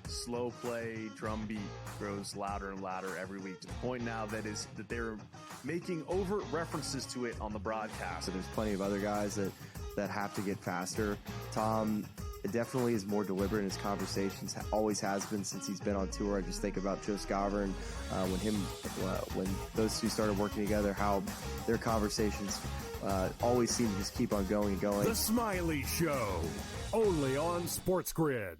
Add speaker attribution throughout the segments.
Speaker 1: slow play drum beat grows louder and louder every week, to the point now that they're making overt references to it on the broadcast.
Speaker 2: So there's plenty of other guys that have to get faster. Tom definitely is more deliberate in his conversations, always has been since he's been on tour. I just think about Joe Scavern, when those two started working together, how their conversations always seem to just keep on going and going.
Speaker 3: The Smiley Show, only on SportsGrid.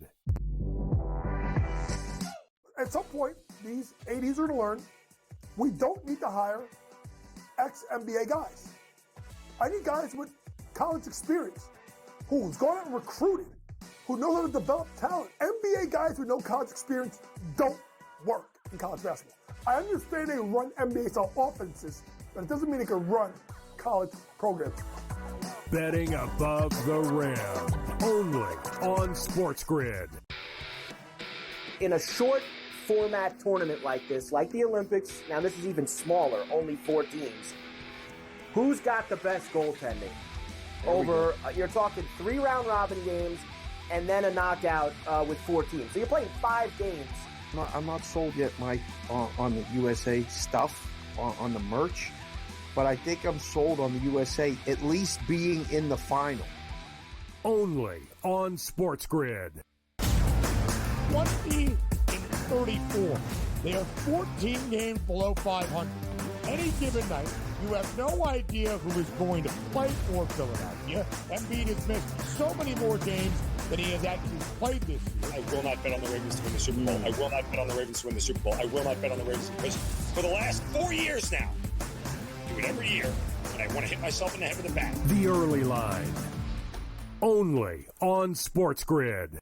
Speaker 4: At some point, these 80s are going to learn we don't need to hire ex-NBA guys. I need guys with college experience who's gone out and recruited, who knows how to develop talent. NBA guys with no college experience don't work in college basketball. I understand they run NBA-style offenses, but it doesn't mean they can run college programs.
Speaker 3: Betting above the rim, only on SportsGrid.
Speaker 5: In a short format tournament like this, like the Olympics, now this is even smaller, only 4 teams, who's got the best goaltending? You're talking 3 round robin games and then a knockout with 4 teams. So you're playing 5 games.
Speaker 6: I'm not sold yet, Mike, on the USA stuff, on the merch, but I think I'm sold on the USA at least being in the final.
Speaker 3: Only on SportsGrid.
Speaker 7: 20 and 34. They are 14 games below 500. Any given night, you have no idea who is going to play for Philadelphia. Embiid has missed so many more games than he has actually played this year.
Speaker 8: I will not bet on the Ravens to win the Super Bowl. I will not bet on the Ravens to win the Super Bowl. I will not bet on the Ravens because for the last 4 years now, I do it every year, and I want to hit myself in the head with a bat.
Speaker 3: The Early Line, only on SportsGrid.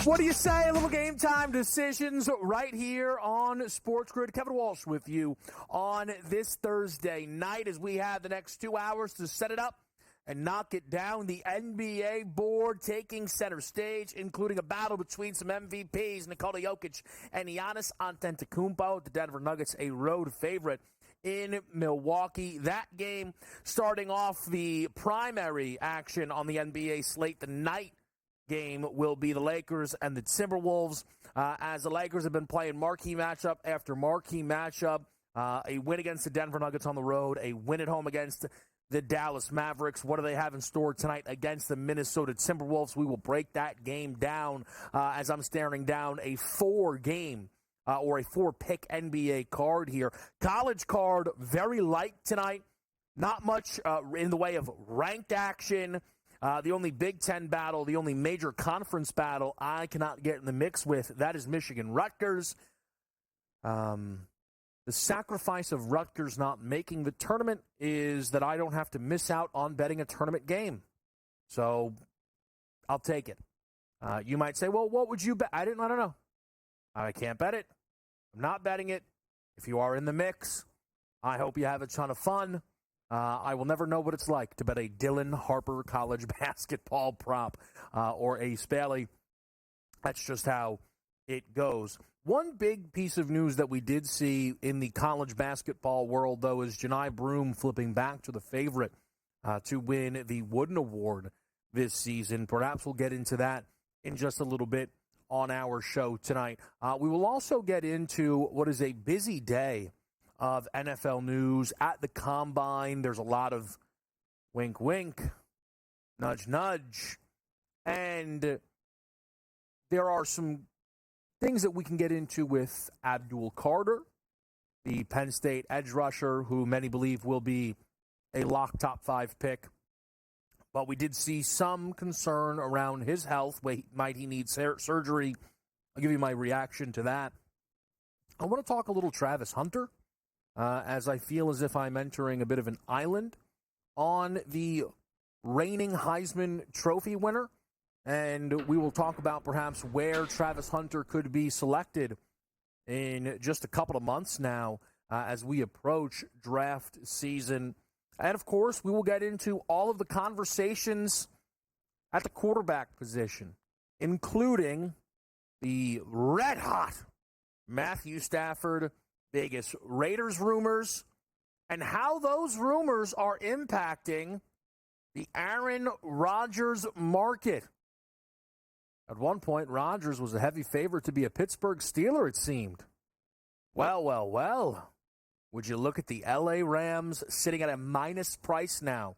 Speaker 3: What do you say? A little game time decisions right here on SportsGrid. Kevin Walsh with you on this Thursday night as we have the next 2 hours to set it up and knock it down. The NBA board taking center stage, including a battle between some MVPs, Nikola Jokic and Giannis Antetokounmpo. The Denver Nuggets, a road favorite in Milwaukee. That game starting off the primary action on the NBA slate. The night game will be the Lakers and the Timberwolves, as the Lakers have been playing marquee matchup after marquee matchup. A win against the Denver Nuggets on the road, a win at home against the Dallas Mavericks. What do they have in store tonight against the Minnesota Timberwolves? We will break that game down as I'm staring down a 4-game or a 4-pick NBA card here. College card, very light tonight. Not much in the way of ranked action. The only Big Ten battle, the only major conference battle I cannot get in the mix with, that is Michigan-Rutgers. The sacrifice of Rutgers not making the tournament is that I don't have to miss out on betting a tournament game. So I'll take it. You might say, well, what would you bet? I don't know. I can't bet it. I'm not betting it. If you are in the mix, I hope you have a ton of fun. I will never know what it's like to bet a Dylan Harper college basketball prop or a Spaley. That's just how it goes. One big piece of news that we did see in the college basketball world, though, is Janai Broome flipping back to the favorite to win the Wooden Award this season. Perhaps we'll get into that in just a little bit on our show tonight. We will also get into what is a busy day of NFL news at the Combine. There's a lot of wink, wink, nudge, nudge, and there are some things that we can get into with Abdul Carter, the Penn State edge rusher, who many believe will be a lock top 5 pick. But we did see some concern around his health. Might he need surgery? I'll give you my reaction to that. I want to talk a little Travis Hunter, as I feel as if I'm entering a bit of an island on the reigning Heisman Trophy winner. And we will talk about perhaps where Travis Hunter could be selected in just a couple of months now as we approach draft season. And, of course, we will get into all of the conversations at the quarterback position, including the red-hot Matthew Stafford, Vegas Raiders rumors, and how those rumors are impacting the Aaron Rodgers market. At one point, Rodgers was a heavy favorite to be a Pittsburgh Steeler, it seemed. Well. Would you look at the LA Rams sitting at a minus price now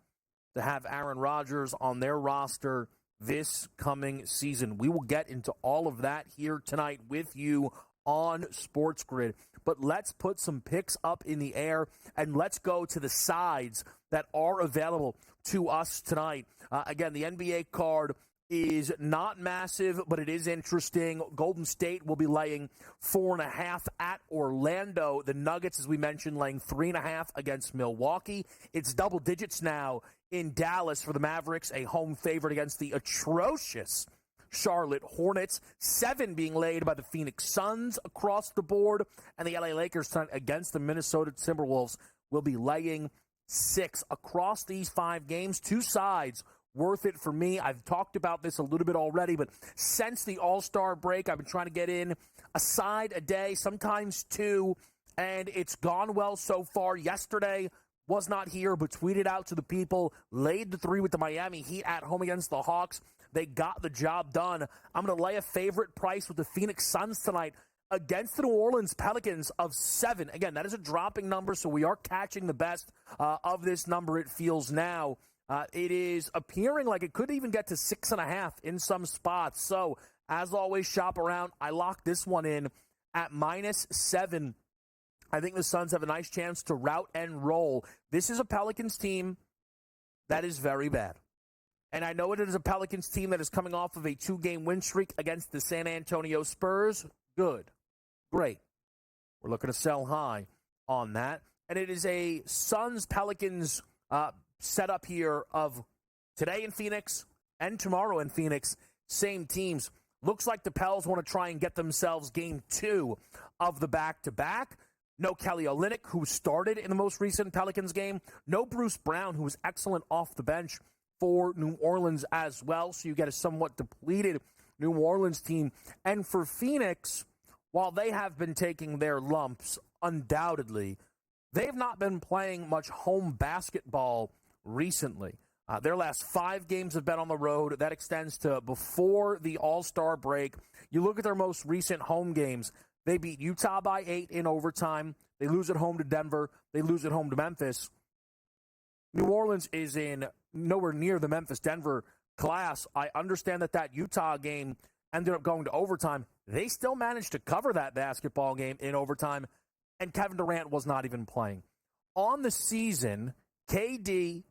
Speaker 3: to have Aaron Rodgers on their roster this coming season? We will get into all of that here tonight with you on SportsGrid. But let's put some picks up in the air, and let's go to the sides that are available to us tonight. Again, the NBA card is not massive, but it is interesting. Golden State will be laying 4.5 at Orlando. The Nuggets, as we mentioned, laying 3.5 against Milwaukee. It's double digits now in Dallas for the Mavericks, a home favorite against the atrocious Charlotte Hornets. 7 being laid by the Phoenix Suns across the board. And the LA Lakers tonight against the Minnesota Timberwolves will be laying 6 across these 5 games. 2 sides worth it for me. I've talked about this a little bit already, but since the All-Star break, I've been trying to get in a side a day, sometimes 2, and it's gone well so far. Yesterday was not here, but tweeted out to the people, laid the 3 with the Miami Heat at home against the Hawks. They got the job done. I'm going to lay a favorite price with the Phoenix Suns tonight against the New Orleans Pelicans of 7. Again, that is a dropping number, so we are catching the best of this number, it feels now. It is appearing like it could even get to 6.5 in some spots. So, as always, shop around. I locked this one in at -7. I think the Suns have a nice chance to route and roll. This is a Pelicans team that is very bad. And I know it is a Pelicans team that is coming off of a 2-game win streak against the San Antonio Spurs. Good. Great. We're looking to sell high on that. And it is a Suns-Pelicans setup here of today in Phoenix and tomorrow in Phoenix, same teams. Looks like the Pels want to try and get themselves game 2 of the back-to-back. No Kelly Olynyk, who started in the most recent Pelicans game. No Bruce Brown, who was excellent off the bench for New Orleans as well. So you get a somewhat depleted New Orleans team. And for Phoenix, while they have been taking their lumps, undoubtedly, they've not been playing much home basketball recently. Their last 5 games have been on the road. That extends to before the All-Star break. You look at their most recent home games. They beat Utah by 8 in overtime. They lose at home to Denver. They lose at home to Memphis. New Orleans is in nowhere near the Memphis-Denver class. I understand that Utah game ended up going to overtime. They still managed to cover that basketball game in overtime, and Kevin Durant was not even playing. On the season, KD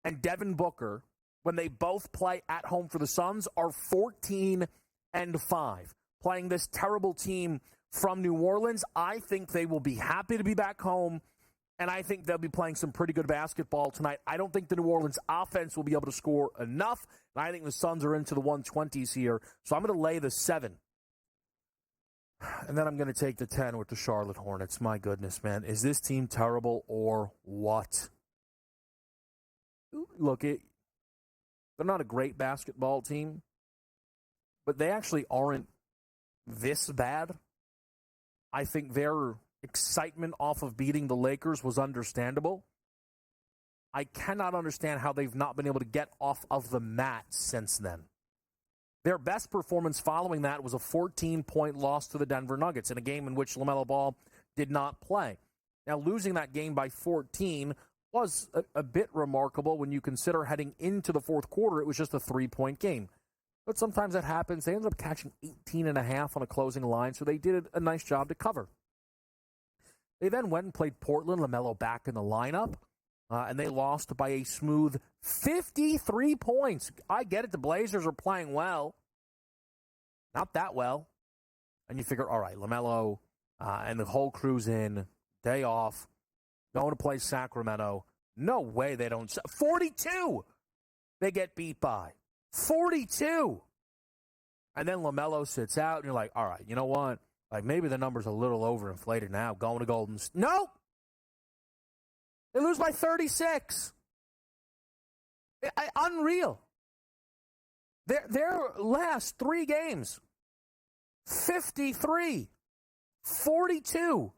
Speaker 3: and Devin Booker, when they both play at home for the Suns, are 14-5. Playing this terrible team from New Orleans, I think they will be happy to be back home, and I think they'll be playing some pretty good basketball tonight. I don't think the New Orleans offense will be able to score enough, and I think the Suns are into the 120s here, so I'm going to lay the 7. And then I'm going to take the 10 with the Charlotte Hornets. My goodness, man. Is this team terrible or what? Look, they're not a great basketball team, but they actually aren't this bad. I think their excitement off of beating the Lakers was understandable. I cannot understand how they've not been able to get off of the mat since then. Their best performance following that was a 14-point loss to the Denver Nuggets in a game in which LaMelo Ball did not play. Now, losing that game by 14 was a bit remarkable when you consider heading into the fourth quarter, it was just a 3-point game. But sometimes that happens. They ended up catching 18.5 on a closing line, so they did a nice job to cover. They then went and played Portland, LaMelo back in the lineup, and they lost by a smooth 53 points. I get it, the Blazers are playing well. Not that well. And you figure, all right, LaMelo and the whole crew's in, day off, going to play Sacramento. No way they don't. 42 they get beat by. 42. And then LaMelo sits out, and you're like, all right, you know what? Like, maybe the number's a little overinflated now. Going to Golden State. Nope. They lose by 36. Unreal. Their last 3 games, 53, 42,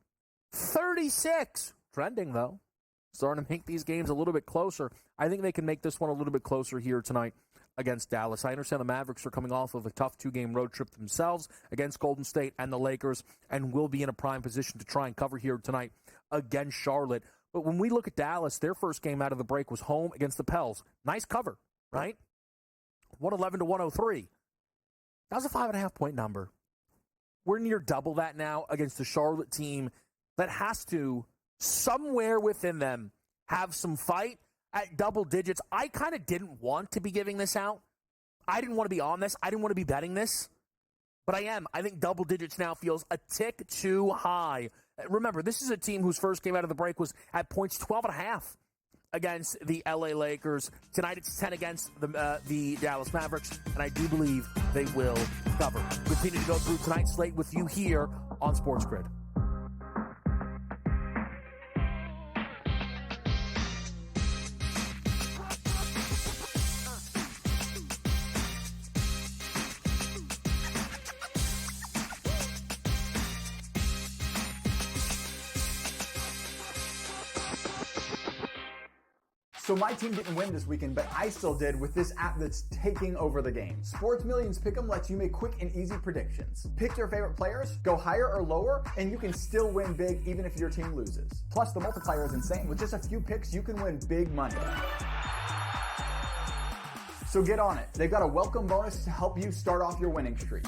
Speaker 3: 36. Trending, though. Starting to make these games a little bit closer. I think they can make this one a little bit closer here tonight against Dallas. I understand the Mavericks are coming off of a tough 2-game road trip themselves against Golden State and the Lakers and will be in a prime position to try and cover here tonight against Charlotte. But when we look at Dallas, their first game out of the break was home against the Pels. Nice cover, right? 111-103. That was a 5.5-point number. We're near double that now against the Charlotte team that has to, somewhere within them, have some fight at double digits. I kind of didn't want to be giving this out. I didn't want to be on this. I didn't want to be betting this. But I am. I think double digits now feels a tick too high. Remember, this is a team whose first game out of the break was at points 12.5 against the LA Lakers. Tonight it's 10 against the Dallas Mavericks, and I do believe they will cover. Continue to go through tonight's slate with you here on SportsGrid.
Speaker 9: So my team didn't win this weekend, but I still did with this app that's taking over the game. Sports Millions Pick'em lets you make quick and easy predictions. Pick your favorite players, go higher or lower, and you can still win big even if your team loses. Plus, the multiplier is insane. With just a few picks, you can win big money. So get on it. They've got a welcome bonus to help you start off your winning streak.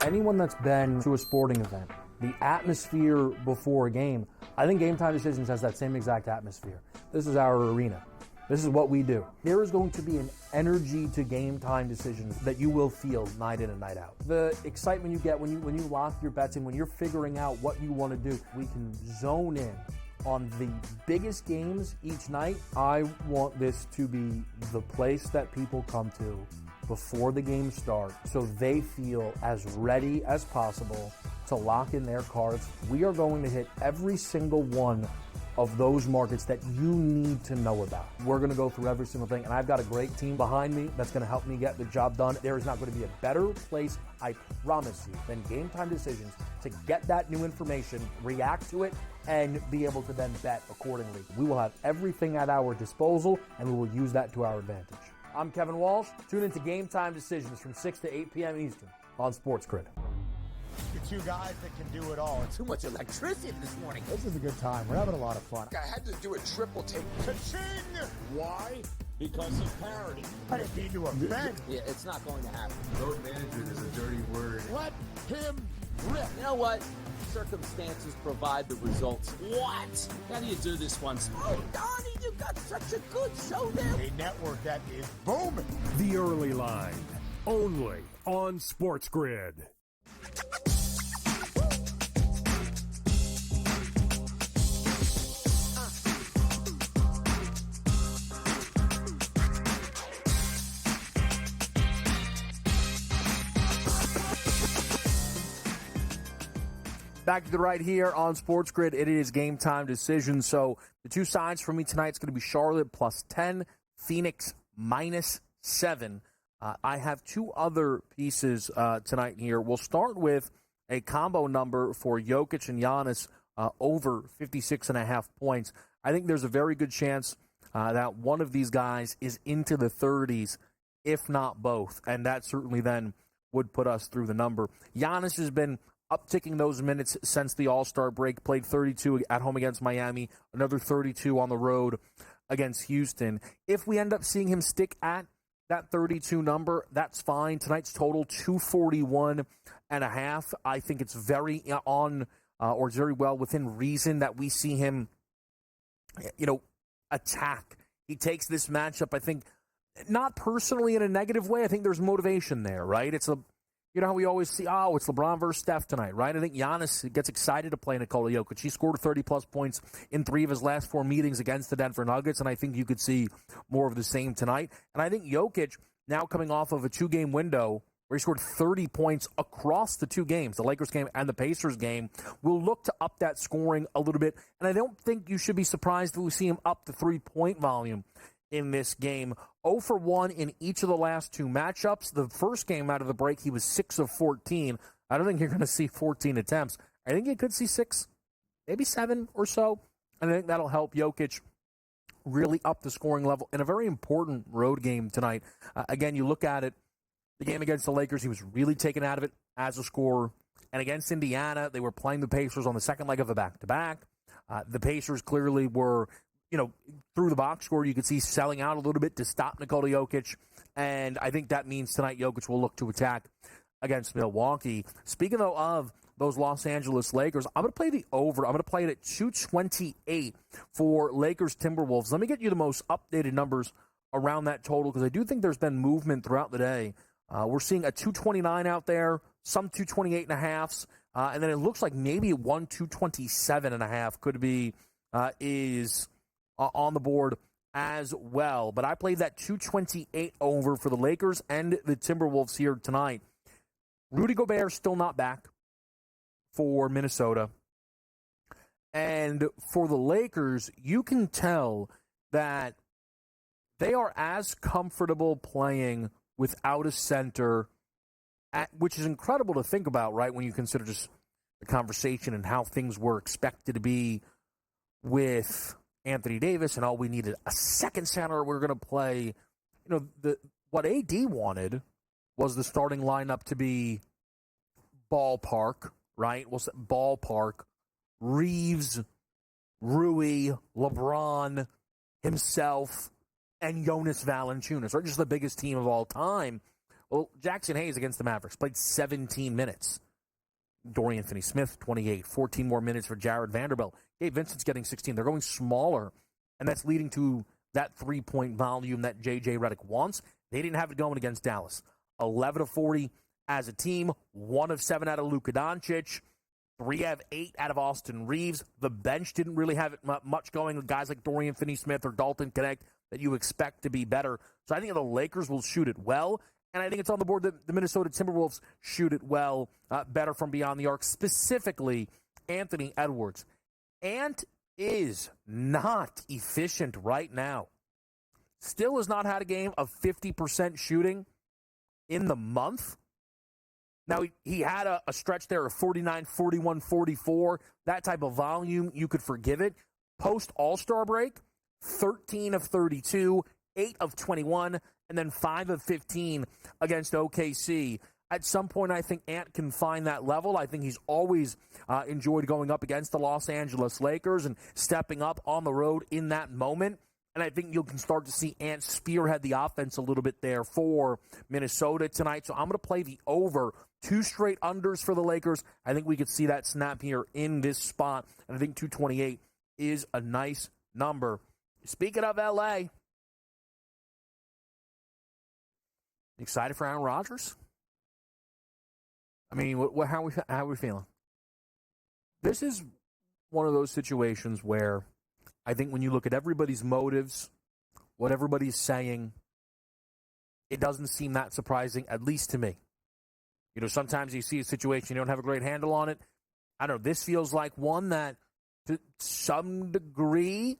Speaker 3: Anyone that's been to a sporting event, the atmosphere before a game, I think GameTime Decisions has that same exact atmosphere. This is our arena. This is what we do. There is going to be an energy to GameTime Decisions that you will feel night in and night out. The excitement you get when you lock your bets in, when you're figuring out what you want to do, we can zone in on the biggest games each night. I want this to be the place that people come to before the game starts so they feel as ready as possible to lock in their cards. We are going to hit every single one of those markets that you need to know about. We're going to go through every single thing, and I've got a great team behind me that's going to help me get the job done. There is not going to be a better place, I promise you, than GameTime Decisions to get that new information, react to it, and be able to then bet accordingly. We will have everything at our disposal, and we will use that to our advantage. I'm Kevin Walsh. Tune into GameTime Decisions from 6 to 8 p.m. Eastern on SportsGrid.
Speaker 7: The two guys that can do it all.
Speaker 10: Too much electricity this morning.
Speaker 7: This is a good time. We're having a lot of fun.
Speaker 10: I had to do a triple take.
Speaker 7: Ka-ching! Why? Because of parity. I didn't mean to offend.
Speaker 10: Yeah, it's not going to happen.
Speaker 11: Road management is a dirty word.
Speaker 7: Let him rip.
Speaker 10: You know what? Circumstances provide the results. What? How do you do this once? Oh, Donnie, you got such a good show there.
Speaker 7: A network that is booming.
Speaker 12: The Early Line, only on SportsGrid.
Speaker 3: Back to the right here on SportsGrid. It is GameTime Decisions. So the two sides for me tonight is going to be Charlotte plus 10, Phoenix minus 7. I have two other pieces tonight here. We'll start with a combo number for Jokic and Giannis over 56.5 points. I think there's a very good chance that one of these guys is into the 30s, if not both. And that certainly then would put us through the number. Giannis has been upticking those minutes since the All-Star break, played 32 at home against Miami, another 32 on the road against Houston. If we end up seeing him stick at that 32 number, that's fine. Tonight's total, 241.5. I think it's very or very well within reason that we see him, attack. He takes this matchup, I think, not personally in a negative way. I think there's motivation there, right? It's how we always see, it's LeBron versus Steph tonight, right? I think Giannis gets excited to play Nikola Jokic. He scored 30-plus points in 3 of his last 4 meetings against the Denver Nuggets, and I think you could see more of the same tonight. And I think Jokic, now coming off of a 2-game window where he scored 30 points across the 2 games, the Lakers game and the Pacers game, will look to up that scoring a little bit. And I don't think you should be surprised if we see him up the 3-point volume in this game. 0 for 1 in each of the last 2 matchups. The first game out of the break, he was 6 of 14. I don't think you're going to see 14 attempts. I think you could see 6, maybe 7 or so. And I think that'll help Jokic really up the scoring level in a very important road game tonight. Again, you look at it, the game against the Lakers, he was really taken out of it as a scorer. And against Indiana, they were playing the Pacers on the second leg of a back-to-back. The Pacers clearly were, through the box score, you could see selling out a little bit to stop Nikola Jokic. And I think that means tonight Jokic will look to attack against Milwaukee. Speaking, though, of those Los Angeles Lakers, I'm going to play the over. I'm going to play it at 228 for Lakers Timberwolves. Let me get you the most updated numbers around that total, because I do think there's been movement throughout the day. We're seeing a 229 out there, some 228.5s, and then it looks like maybe 227.5 could be is on the board as well. But I played that 228 over for the Lakers and the Timberwolves here tonight. Rudy Gobert still not back for Minnesota. And for the Lakers, you can tell that they are as comfortable playing without a center, which is incredible to think about, right, when you consider just the conversation and how things were expected to be with Anthony Davis, and all we needed a second center. We're going to play, what AD wanted was the starting lineup to be ballpark, right? Was ballpark, Reeves, Rui, LeBron, himself, and Jonas Valanciunas, or just the biggest team of all time. Well, Jackson Hayes against the Mavericks played 17 minutes. Dorian Finney-Smith, 28. 14 more minutes for Jared Vanderbilt. Gabe Vincent's getting 16. They're going smaller, and that's leading to that 3-point volume that J.J. Redick wants. They didn't have it going against Dallas. 11 of 40 as a team. 1 of 7 out of Luka Doncic. 3 of 8 out of Austin Reeves. The bench didn't really have much going with guys like Dorian Finney-Smith or Dalton Connect that you expect to be better. So I think the Lakers will shoot it well. And I think it's on the board that the Minnesota Timberwolves shoot it well, better from beyond the arc, specifically Anthony Edwards. Ant is not efficient right now. Still has not had a game of 50% shooting in the month. Now, he had a stretch there of 49, 41, 44. That type of volume, you could forgive it. Post All-Star break, 13 of 32, 8 of 21, and then 5 of 15 against OKC. At some point, I think Ant can find that level. I think he's always enjoyed going up against the Los Angeles Lakers and stepping up on the road in that moment. And I think you can start to see Ant spearhead the offense a little bit there for Minnesota tonight. So I'm going to play the over. 2 straight unders for the Lakers. I think we could see that snap here in this spot. And I think 228 is a nice number. Speaking of L.A., excited for Aaron Rodgers? I mean, how are we feeling? This is one of those situations where I think when you look at everybody's motives, what everybody's saying, it doesn't seem that surprising, at least to me. Sometimes you see a situation, you don't have a great handle on it. I don't know. This feels like one that, to some degree,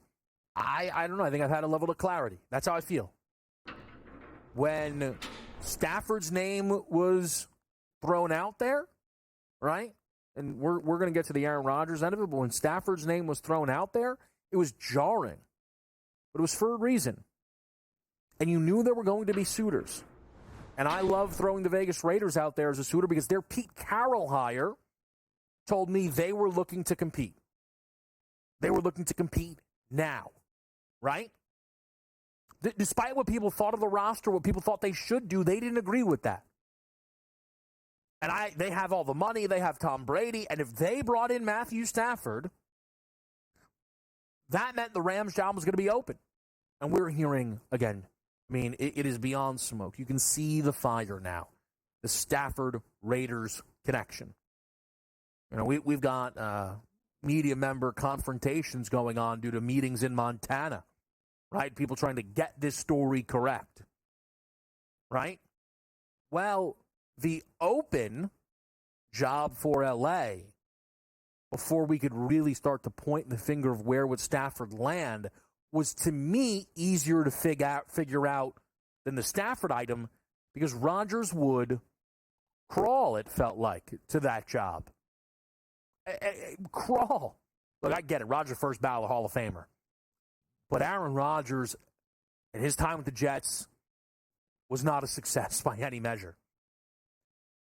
Speaker 3: I don't know. I think I've had a level of clarity. That's how I feel. When Stafford's name was thrown out there, right? And we're going to get to the Aaron Rodgers end of it, but when Stafford's name was thrown out there, it was jarring. But it was for a reason. And you knew there were going to be suitors. And I love throwing the Vegas Raiders out there as a suitor because their Pete Carroll hire told me they were looking to compete. They were looking to compete now, right? Despite what people thought of the roster, what people thought they should do, they didn't agree with that. And they have all the money, they have Tom Brady, and if they brought in Matthew Stafford, that meant the Rams' job was going to be open. And we're hearing, again, I mean, it is beyond smoke. You can see the fire now, the Stafford-Raiders connection. You know, we've got media member confrontations going on due to meetings in Montana, right? People trying to get this story correct, right? Well, the open job for L.A., before we could really start to point the finger of where would Stafford land, was, to me, easier to figure out than the Stafford item, because Rodgers would crawl, it felt like, to that job. Crawl. Look, I get it. Rodgers, first ballot Hall of Famer. But Aaron Rodgers, in his time with the Jets, was not a success by any measure.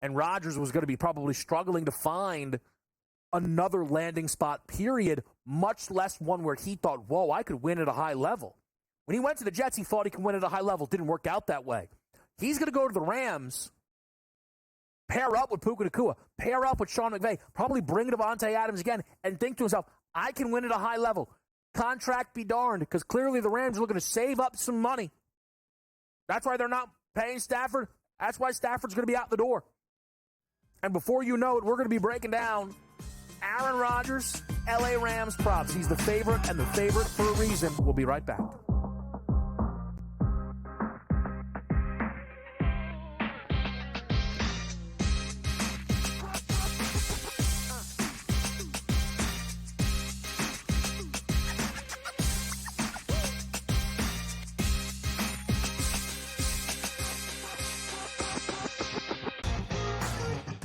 Speaker 3: And Rodgers was going to be probably struggling to find another landing spot, period, much less one where he thought, whoa, I could win at a high level. When he went to the Jets, he thought he could win at a high level. Didn't work out that way. He's going to go to the Rams, pair up with Puka Nacua, pair up with Sean McVay, probably bring Devontae Adams again, and think to himself, I can win at a high level. Contract be darned, because clearly the Rams are looking to save up some money. That's why they're not paying Stafford. That's why Stafford's going to be out the door. And before you know it, we're going to be breaking down Aaron Rodgers, LA Rams props. He's the favorite, and the favorite for a reason. We'll be right back.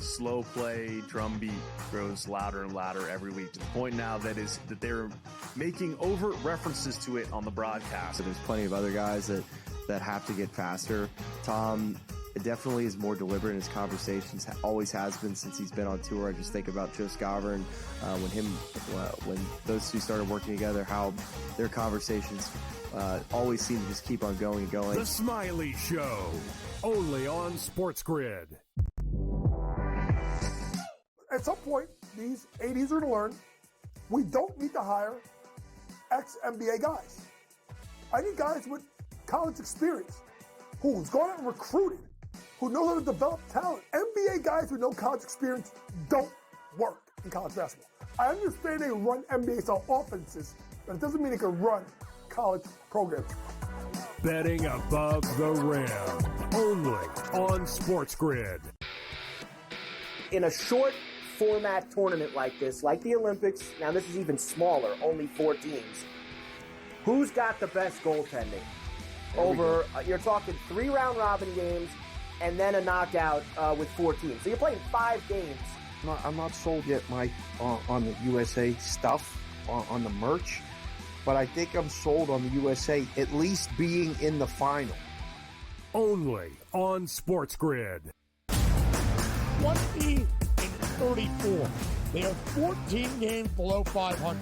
Speaker 1: Slow play drumbeat grows louder and louder every week, to the point now that they're making overt references to it on the broadcast.
Speaker 2: So there's plenty of other guys that have to get faster. Tom definitely is more deliberate in his conversations, always has been since he's been on tour. I just think about Joe Scover and when those two started working together, how their conversations always seem to just keep on going and going.
Speaker 12: The Smiley Show, only on SportsGrid.
Speaker 4: At some point, these 80s are going to learn we don't need to hire ex-NBA guys. I need guys with college experience who's gone out and recruited, who know how to develop talent. NBA guys with no college experience don't work in college basketball. I understand they run NBA-style offenses, but it doesn't mean they can run college programs.
Speaker 12: Betting above the rim, only on SportsGrid.
Speaker 5: In a short format tournament like this, like the Olympics, now this is even smaller, only 4 teams. Who's got the best goaltending? Over, you're talking 3 round robin games and then a knockout with 4 teams. So you're playing 5 games.
Speaker 6: I'm not sold yet, Mike, on the USA stuff, on the merch, but I think I'm sold on the USA at least being in the final.
Speaker 12: Only on SportsGrid.
Speaker 7: 20-34. They are 14 games below 500.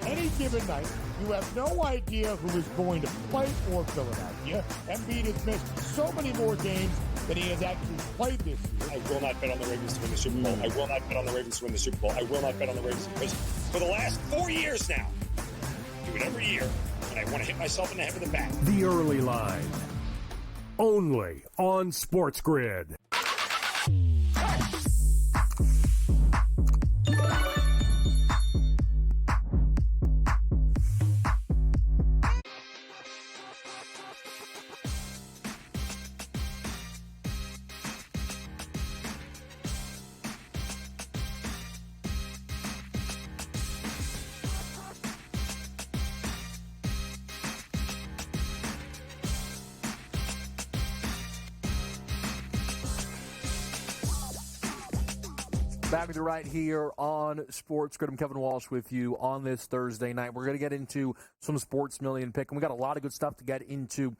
Speaker 7: Any given night, you have no idea who is going to play for Philadelphia. Embiid has missed so many more games than he has actually played this year.
Speaker 8: I will not bet on the Ravens to win the Super Bowl. I will not bet on the Ravens to win the Super Bowl. I will not bet on the Ravens because for the last 4 years now, I do it every year, and I want to hit myself in the head with a bat.
Speaker 12: The early line, only on SportsGrid.
Speaker 3: Back with you right here on SportsGrid. I'm Kevin Walsh with you on this Thursday night. We're going to get into some Sports Million pick, and we got a lot of good stuff to get into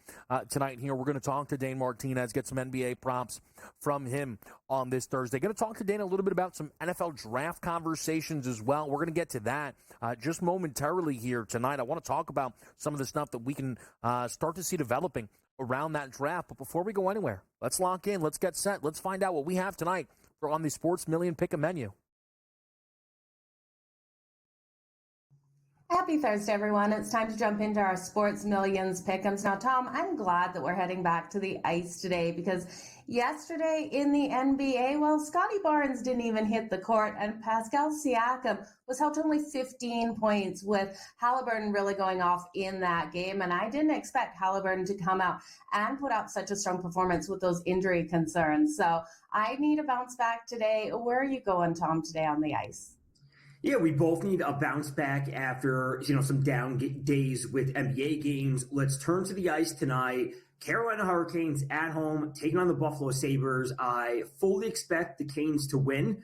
Speaker 3: tonight here. We're going to talk to Dane Martinez, get some NBA props from him on this Thursday. Going to talk to Dane a little bit about some NFL draft conversations as well. We're going to get to that just momentarily here tonight. I want to talk about some of the stuff that we can start to see developing around that draft. But before we go anywhere, let's lock in. Let's get set. Let's find out what we have tonight on the Sports Million Pick a menu.
Speaker 13: Happy Thursday, everyone. It's time to jump into our Sports Millions Pick'ems. Now, Tom, I'm glad that we're heading back to the ice today because yesterday in the NBA, well, Scotty Barnes didn't even hit the court, and Pascal Siakam was held to only 15 points, with Halliburton really going off in that game. And I didn't expect Halliburton to come out and put up such a strong performance with those injury concerns. So I need a bounce back today. Where are you going, Tom, today on the ice?
Speaker 14: Yeah, we both need a bounce back after, some down days with NBA games. Let's turn to the ice tonight. Carolina Hurricanes at home, taking on the Buffalo Sabres. I fully expect the Canes to win.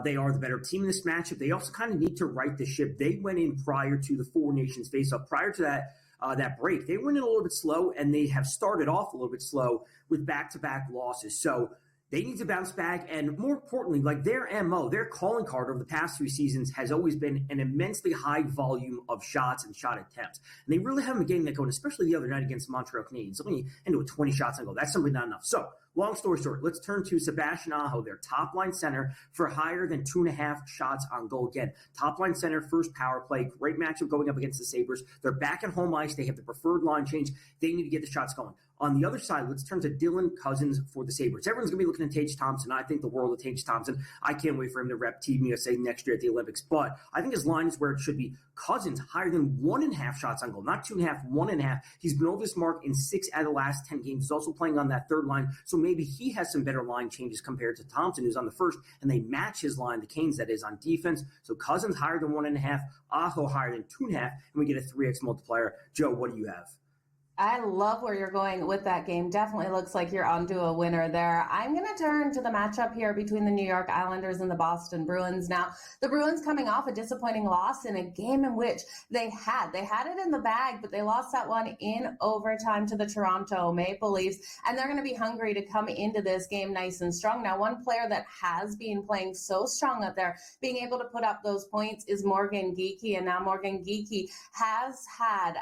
Speaker 14: They are the better team in this matchup. They also kind of need to right the ship. They went in prior to the Four Nations face-off. Prior to that break, they went in a little bit slow, and they have started off a little bit slow with back-to-back losses. So they need to bounce back, and more importantly, like their MO, their calling card over the past 3 seasons has always been an immensely high volume of shots and shot attempts. And they really haven't been getting that going, especially the other night against Montreal Canadiens. Only into 20 shots on goal. That's simply not enough. So, long story short, let's turn to Sebastian Aho, their top-line center, for higher than 2.5 shots on goal. Again, top-line center, first power play, great matchup going up against the Sabres. They're back at home ice. They have the preferred line change. They need to get the shots going. On the other side, let's turn to Dylan Cousins for the Sabres. Everyone's going to be looking at Tage Thompson. I think the world of Tage Thompson. I can't wait for him to rep Team USA next year at the Olympics. But I think his line is where it should be. Cousins higher than 1.5 shots on goal, not 2.5, 1.5. He's been over this mark in 6 out of the last 10 games. He's also playing on that third line, so maybe he has some better line changes compared to Thompson, who's on the first, and they match his line, the Canes, that is, on defense. So Cousins higher than 1.5, Aho higher than 2.5, and we get a 3x multiplier. Joe, what do you have?
Speaker 13: I love where you're going with that game. Definitely looks like you're onto a winner there. I'm going to turn to the matchup here between the New York Islanders and the Boston Bruins. Now, the Bruins coming off a disappointing loss in a game in which they had it in the bag, but they lost that one in overtime to the Toronto Maple Leafs, and they're going to be hungry to come into this game nice and strong. Now, one player that has been playing so strong up there, being able to put up those points, is Morgan Geekie, and now Morgan Geekie has had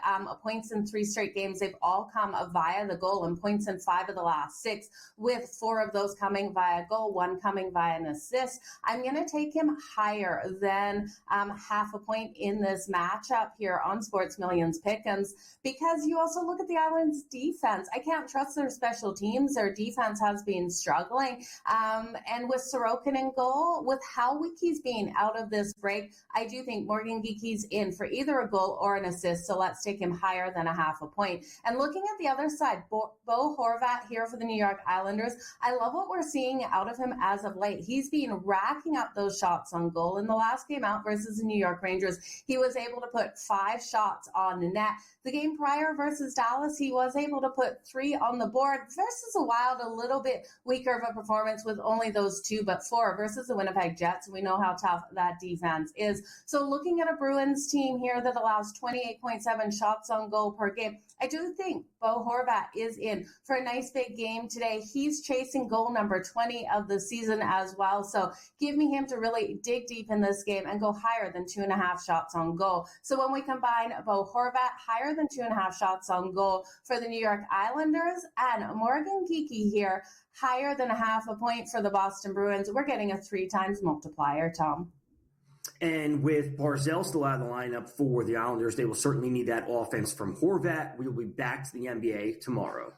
Speaker 13: points in 3 straight games. They've all come via the goal, and points in 5 of the last 6, with 4 of those coming via goal, 1 coming via an assist. I'm going to take him higher than half a point in this matchup here on Sports Millions Pick'ems, because you also look at the Islanders' defense. I can't trust their special teams. Their defense has been struggling. And with Sorokin in goal, with how weak he's been out of this break, I do think Morgan Geekie's in for either a goal or an assist. So let's take him higher than a half a point. And looking at the other side, Bo Horvat here for the New York Islanders, I love what we're seeing out of him as of late. He's been racking up those shots on goal. In the last game out versus the New York Rangers, he was able to put 5 shots on the net. The game prior versus Dallas, he was able to put 3 on the board. Versus the Wild, a little bit weaker of a performance with only those 2, but 4 versus the Winnipeg Jets. We know how tough that defense is. So looking at a Bruins team here that allows 28.7 shots on goal per game, I do think Bo Horvat is in for a nice big game today. He's chasing goal number 20 of the season as well. So give me him to really dig deep in this game and go higher than 2.5 shots on goal. So when we combine Bo Horvat higher than 2.5 shots on goal for the New York Islanders and Morgan Geekie here higher than a half a point for the Boston Bruins, we're getting a 3 times multiplier, Tom.
Speaker 14: And with Barzal still out of the lineup for the Islanders, they will certainly need that offense from Horvat. We will be back to the NBA tomorrow.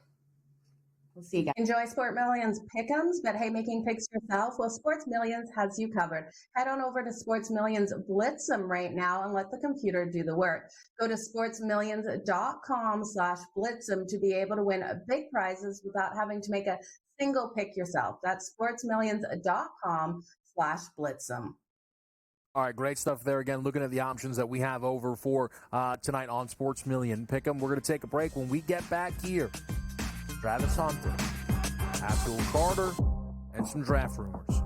Speaker 13: We'll see you guys. Enjoy Sport Millions Pick'ems, but hey, making picks yourself? Well, Sports Millions has you covered. Head on over to Sports Millions Blitz'em right now and let the computer do the work. Go to sportsmillions.com/blitz'em to be able to win big prizes without having to make a single pick yourself. That's sportsmillions.com/blitz'em.
Speaker 3: All right, great stuff there. Again, looking at the options that we have over for tonight on Sports Million Pick'em. We're going to take a break. When we get back here, Travis Hunter, Abdul Carter, and some draft rumors.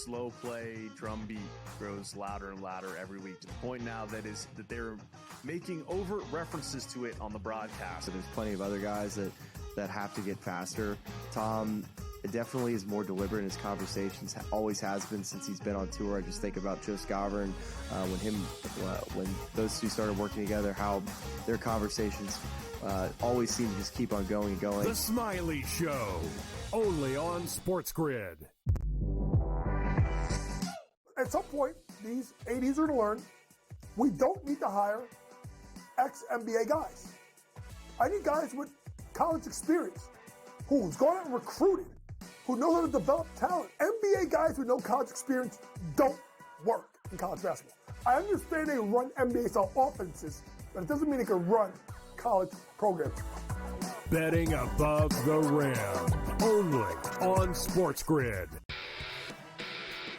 Speaker 1: slow play drumbeat grows louder and louder every week to the point now that they're making overt references to it on the broadcast.
Speaker 2: So there's plenty of other guys that have to get faster. Tom definitely is more deliberate in his conversations, always has been since he's been on tour. I just think about Joe Scoverin, when those two started working together, how their conversations always seem to just keep on going and going.
Speaker 12: The Smiley Show, only on SportsGrid.
Speaker 4: At some point, these 80s are going to learn we don't need to hire ex-NBA guys. I need guys with college experience who's gone out and recruited, who know how to develop talent. NBA guys with no college experience don't work in college basketball. I understand they run NBA-style offenses, but it doesn't mean they can run college programs.
Speaker 12: Betting above the rim, only on SportsGrid.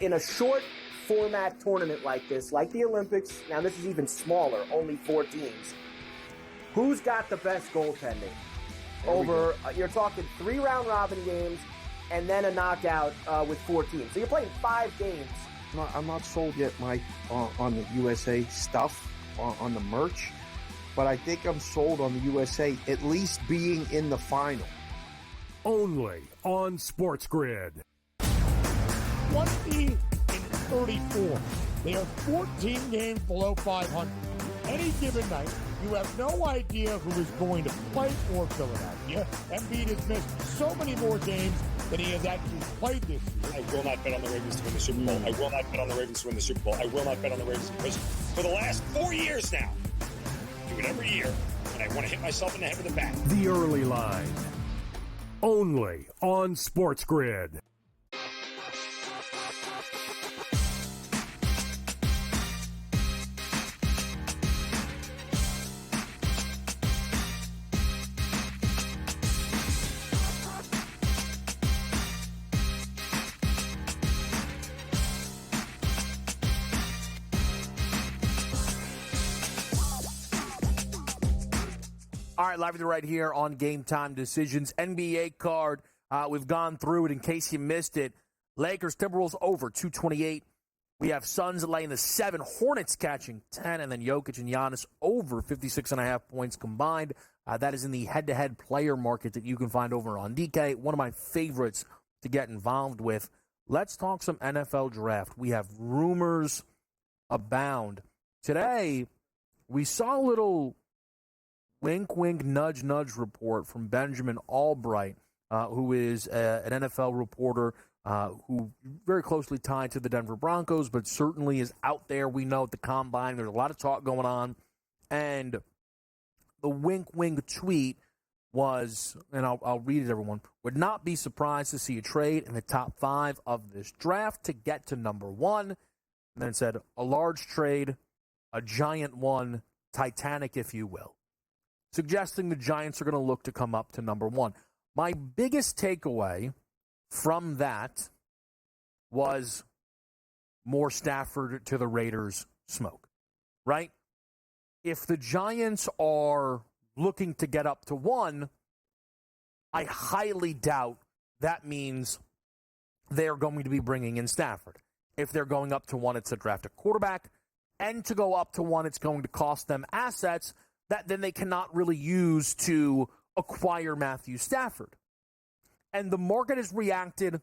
Speaker 5: In a short format tournament like this, like the Olympics, now this is even smaller, only 4 teams, who's got the best goaltending? You're talking 3 round robin games and then a knockout with 4 teams. So you're playing 5 games.
Speaker 6: I'm not sold yet, Mike, on the USA stuff, on the merch, but I think I'm sold on the USA at least being in the final.
Speaker 12: Only on SportsGrid.
Speaker 7: 20-34. They are 14 games below 500. Any given night, you have no idea who is going to play for Philadelphia. Embiid has missed so many more games than he has actually played this year.
Speaker 8: I will not bet on the Ravens to win the Super Bowl. I will not bet on the Ravens to win the Super Bowl. I will not bet on the Ravens because for the last 4 years now, I do it every year, and I want to hit myself in the head with a bat.
Speaker 12: The early line, only on SportsGrid.
Speaker 3: All right, live right here on Game Time Decisions. NBA card, we've gone through it in case you missed it. Lakers, Timberwolves over 228. We have Suns laying the 7, Hornets catching 10, and then Jokic and Giannis over 56.5 points combined. That is in the head-to-head player market that you can find over on DK, one of my favorites to get involved with. Let's talk some NFL draft. We have rumors abound. Today, we saw a little wink, wink, nudge, nudge report from Benjamin Albright, who is an NFL reporter who very closely tied to the Denver Broncos, but certainly is out there. We know at the Combine, there's a lot of talk going on. And the wink, wink tweet was, and I'll read it, everyone, would not be surprised to see a trade in the top 5 of this draft to get to number 1. And then it said, a large trade, a giant one, Titanic, if you will, suggesting the Giants are going to look to come up to number 1. My biggest takeaway from that was more Stafford to the Raiders smoke, right? If the Giants are looking to get up to 1, I highly doubt that means they're going to be bringing in Stafford. If they're going up to 1, it's to draft a quarterback, and to go up to 1, it's going to cost them assets that then they cannot really use to acquire Matthew Stafford. And the market has reacted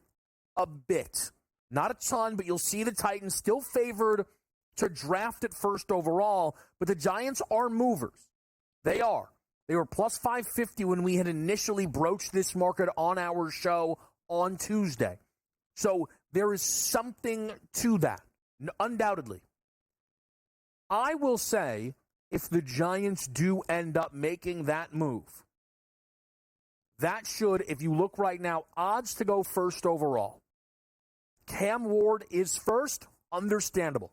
Speaker 3: a bit. Not a ton, but you'll see the Titans still favored to draft it first overall, but the Giants are movers. They are. They were plus 550 when we had initially broached this market on our show on Tuesday. So there is something to that, undoubtedly. I will say, if the Giants do end up making that move, that should, if you look right now, odds to go first overall. Cam Ward is first, understandable.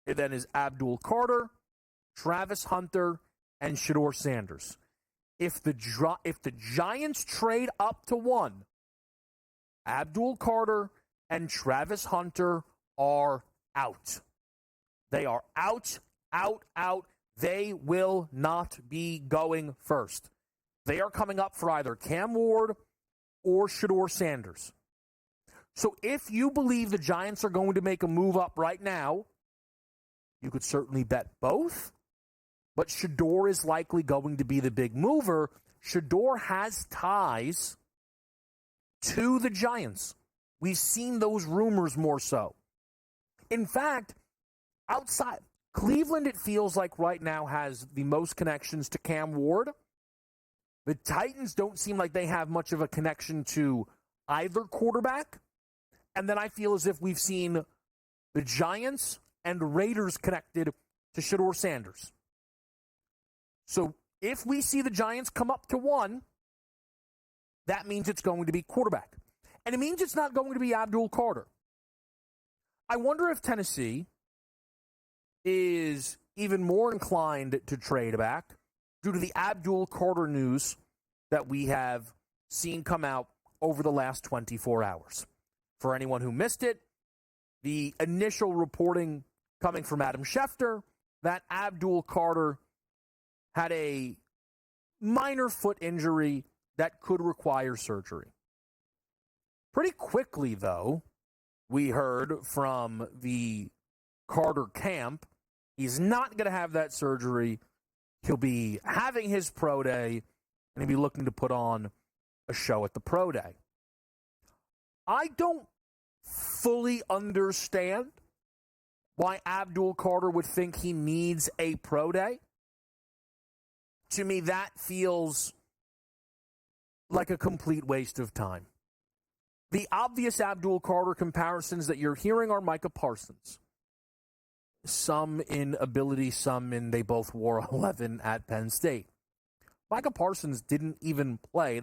Speaker 3: It then is Abdul Carter, Travis Hunter, and Shedeur Sanders. If the Giants trade up to 1, Abdul Carter and Travis Hunter are out. They are out. They will not be going first. They are coming up for either Cam Ward or Shedeur Sanders. So if you believe the Giants are going to make a move up right now, you could certainly bet both. But Shedeur is likely going to be the big mover. Shedeur has ties to the Giants. We've seen those rumors more so. In fact, outside Cleveland, it feels like right now has the most connections to Cam Ward. The Titans don't seem like they have much of a connection to either quarterback. And then I feel as if we've seen the Giants and Raiders connected to Shedeur Sanders. So if we see the Giants come up to one, that means it's going to be quarterback. And it means it's not going to be Abdul Carter. I wonder if Tennessee is even more inclined to trade back due to the Abdul Carter news that we have seen come out over the last 24 hours. For anyone who missed it, the initial reporting coming from Adam Schefter that Abdul Carter had a minor foot injury that could require surgery. Pretty quickly, though, we heard from the Carter camp, he's not going to have that surgery. He'll be having his pro day, and he'll be looking to put on a show at the pro day. I don't fully understand why Abdul Carter would think he needs a pro day. To me, that feels like a complete waste of time. The obvious Abdul Carter comparisons that you're hearing are Micah Parsons. Some in ability, some in they both wore 11 at Penn State. Micah Parsons didn't even play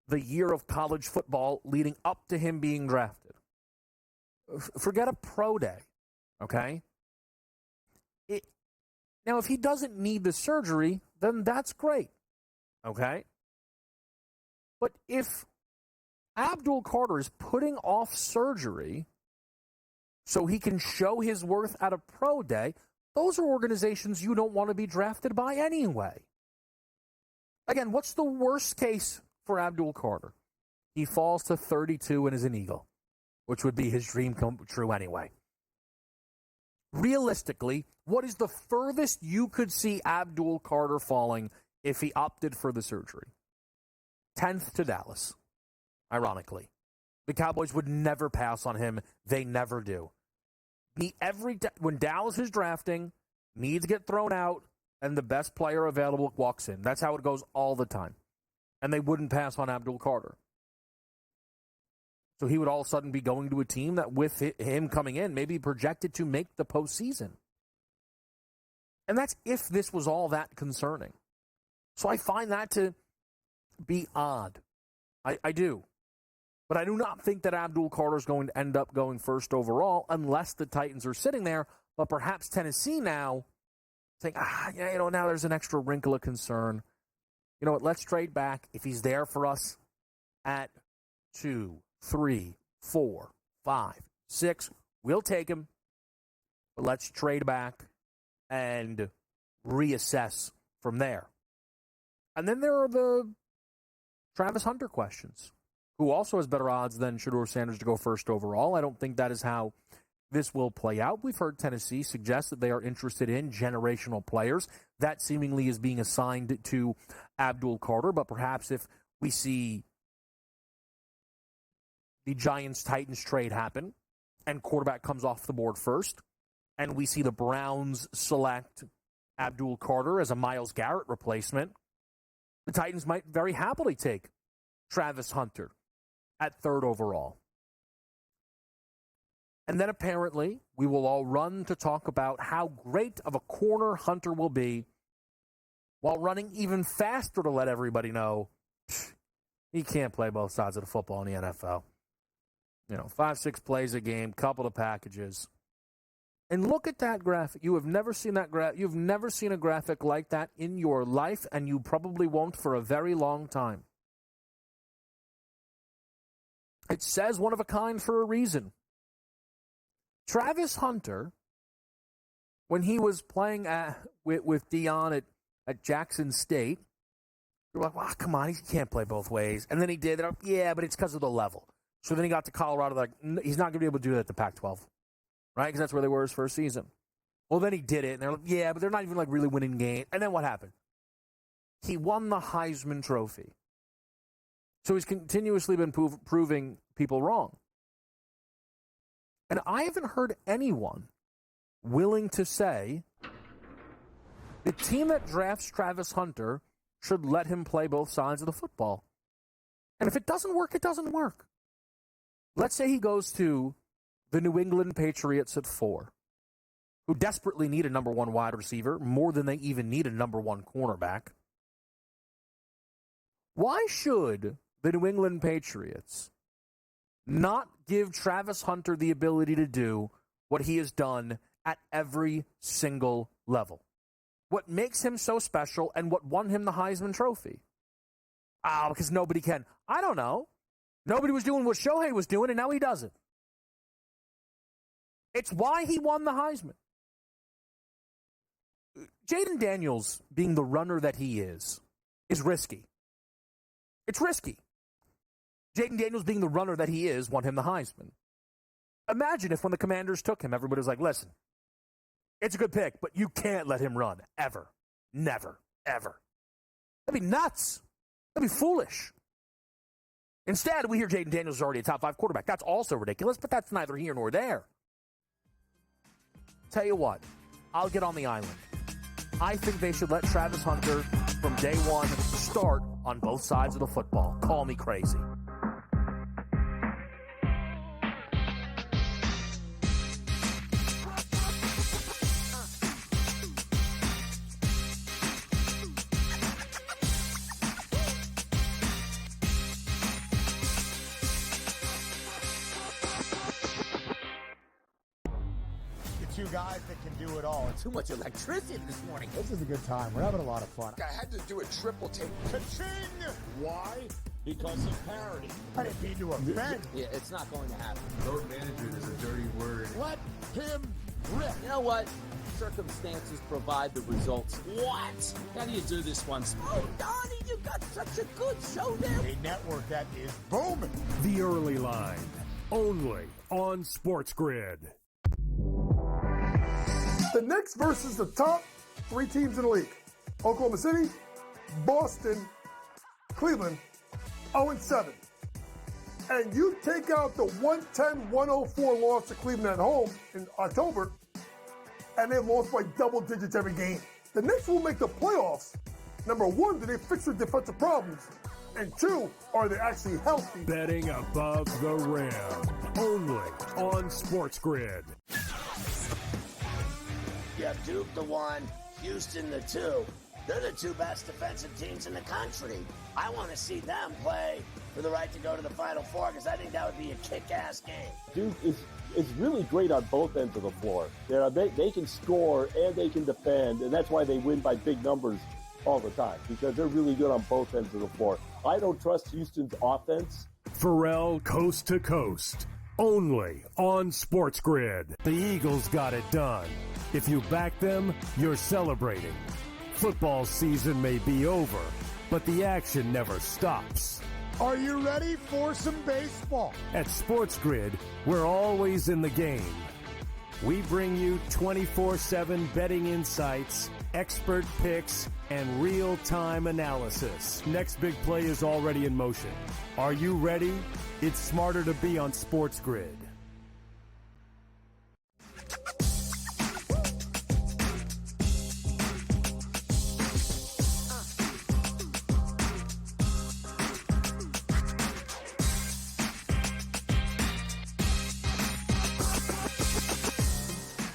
Speaker 3: the year of college football leading up to him being drafted. Forget a pro day, okay? Now, if he doesn't need the surgery, then that's great, okay? But if Abdul Carter is putting off surgery so he can show his worth at a pro day, those are organizations you don't want to be drafted by anyway. Again, what's the worst case for Abdul Carter? He falls to 32 and is an Eagle, which would be his dream come true anyway. Realistically, what is the furthest you could see Abdul Carter falling if he opted for the surgery? 10th to Dallas, ironically. The Cowboys would never pass on him. They never do. When Dallas is drafting, needs get thrown out, and the best player available walks in. That's how it goes all the time. And they wouldn't pass on Abdul Carter. So he would all of a sudden be going to a team that, with him coming in, maybe projected to make the postseason. And that's if this was all that concerning. So I find that to be odd. I do. But I do not think that Abdul Carter is going to end up going first overall unless the Titans are sitting there. But perhaps Tennessee now saying, now there's an extra wrinkle of concern. You know what, let's trade back. If he's there for us at 2, 3, 4, 5, 6, we'll take him. But let's trade back and reassess from there. And then there are the Travis Hunter questions, who also has better odds than Shedeur Sanders to go first overall. I don't think that is how this will play out. We've heard Tennessee suggest that they are interested in generational players. That seemingly is being assigned to Abdul Carter, but perhaps if we see the Giants-Titans trade happen and quarterback comes off the board first, and we see the Browns select Abdul Carter as a Myles Garrett replacement, the Titans might very happily take Travis Hunter at 3rd overall. And then apparently we will all run to talk about how great of a corner Hunter will be while running even faster to let everybody know he can't play both sides of the football in the NFL. 5-6 plays a game, couple of packages. And look at that graphic. You have never seen that graphic. You've never seen a graphic like that in your life, and you probably won't for a very long time. It says one of a kind for a reason. Travis Hunter, when he was playing with Deion at Jackson State, you're like, come on, he can't play both ways. And then he did. Yeah, but it's because of the level. So then he got to Colorado. Like, he's not going to be able to do that at the Pac-12, right? Because that's where they were his first season. Well, then he did it, and they're like, yeah, but they're not even like really winning games. And then what happened? He won the Heisman Trophy. So he's continuously been proving people wrong. And I haven't heard anyone willing to say the team that drafts Travis Hunter should let him play both sides of the football. And if it doesn't work, it doesn't work. Let's say he goes to the New England Patriots at 4, who desperately need a number 1 wide receiver, more than they even need a number 1 cornerback. Why should the New England Patriots not give Travis Hunter the ability to do what he has done at every single level? What makes him so special and what won him the Heisman Trophy? Because nobody can. I don't know. Nobody was doing what Shohei was doing, and now he does it. It's why he won the Heisman. Jaden Daniels, being the runner that he is risky. It's risky. Jaden Daniels, being the runner that he is, won him the Heisman. Imagine if when the Commanders took him, everybody was like, listen, it's a good pick, but you can't let him run, ever. Never, ever. That'd be nuts. That'd be foolish. Instead, we hear Jaden Daniels is already a top 5 quarterback. That's also ridiculous, but that's neither here nor there. Tell you what, I'll get on the island. I think they should let Travis Hunter, from day one, start on both sides of the football. Call me crazy.
Speaker 7: Two guys that can do it all.
Speaker 10: Too much electricity this morning.
Speaker 7: This is a good time. We're having a lot of fun.
Speaker 10: I had to do a triple take.
Speaker 7: Ka-ching! Why? Because of parity. I didn't mean to offend.
Speaker 10: Yeah, it's not going to happen.
Speaker 11: Load management is a dirty word.
Speaker 7: Let him rip.
Speaker 10: You know what? Circumstances provide the results. What? How do you do this one? Oh, Donnie, you got such a good show there.
Speaker 7: A network that is booming.
Speaker 12: The Early Line, only on SportsGrid.
Speaker 4: The Knicks versus the top 3 teams in the league. Oklahoma City, Boston, Cleveland, 0-7. And you take out the 110-104 loss to Cleveland at home in October, and they lost by double digits every game. The Knicks will make the playoffs. Number 1, do they fix their defensive problems? And 2, are they actually healthy?
Speaker 12: Betting above the rim, only on SportsGrid.
Speaker 15: You have Duke the 1, Houston the 2. They're the 2 best defensive teams in the country. I want to see them play for the right to go to the Final Four because I think that would be a kick-ass game.
Speaker 16: Duke is really great on both ends of the floor. They can score and they can defend, and that's why they win by big numbers all the time, because they're really good on both ends of the floor. I don't trust Houston's offense.
Speaker 12: Pharrell coast to coast, only on SportsGrid. The Eagles got it done. If you back them, you're celebrating. Football season may be over, but the action never stops.
Speaker 7: Are you ready for some baseball?
Speaker 12: At SportsGrid, we're always in the game. We bring you 24/7 betting insights, expert picks, and real-time analysis. Next big play is already in motion. Are you ready? It's smarter to be on SportsGrid.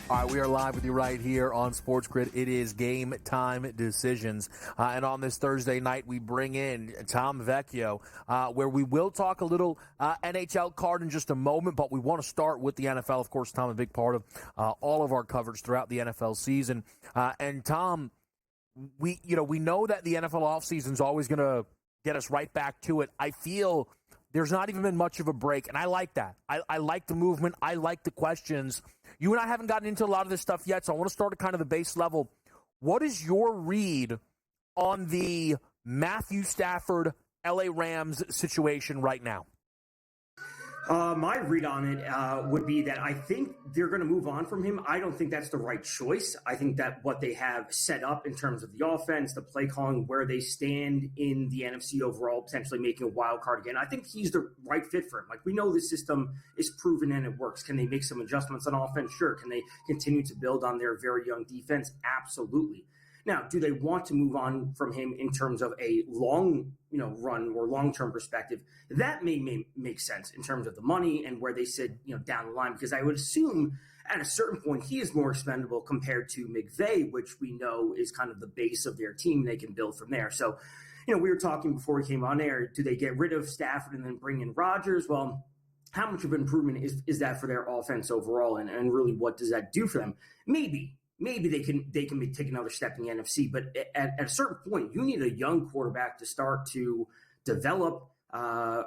Speaker 3: All right, we are live with you right here on SportsGrid. It is Game Time Decisions. And on this Thursday night, we bring in Tom Vecchio, where we will talk a little NHL card in just a moment, but we want to start with the NFL. Of course, Tom, a big part of all of our coverage throughout the NFL season. And Tom, we know that the NFL offseason is always going to get us right back to it. I feel there's not even been much of a break, and I like that. I like the movement. I like the questions. You and I haven't gotten into a lot of this stuff yet, so I want to start at kind of the base level. What is your read on the Matthew Stafford, LA Rams situation right now?
Speaker 14: My read on it would be that I think they're going to move on from him. I don't think that's the right choice. I think that what they have set up in terms of the offense, the play calling, where they stand in the NFC overall, potentially making a wild card again, I think he's the right fit for him. Like, we know the system is proven and it works. Can they make some adjustments on offense? Sure. Can they continue to build on their very young defense? Absolutely. Now, do they want to move on from him in terms of a long, run or long-term perspective? That may make sense in terms of the money and where they sit, down the line, because I would assume at a certain point he is more expendable compared to McVay, which we know is kind of the base of their team. They can build from there. So, we were talking before we came on air, do they get rid of Stafford and then bring in Rodgers? Well, how much of an improvement is that for their offense overall? And really, what does that do for them? Maybe they can take another step in the NFC, but at a certain point, you need a young quarterback to start to develop,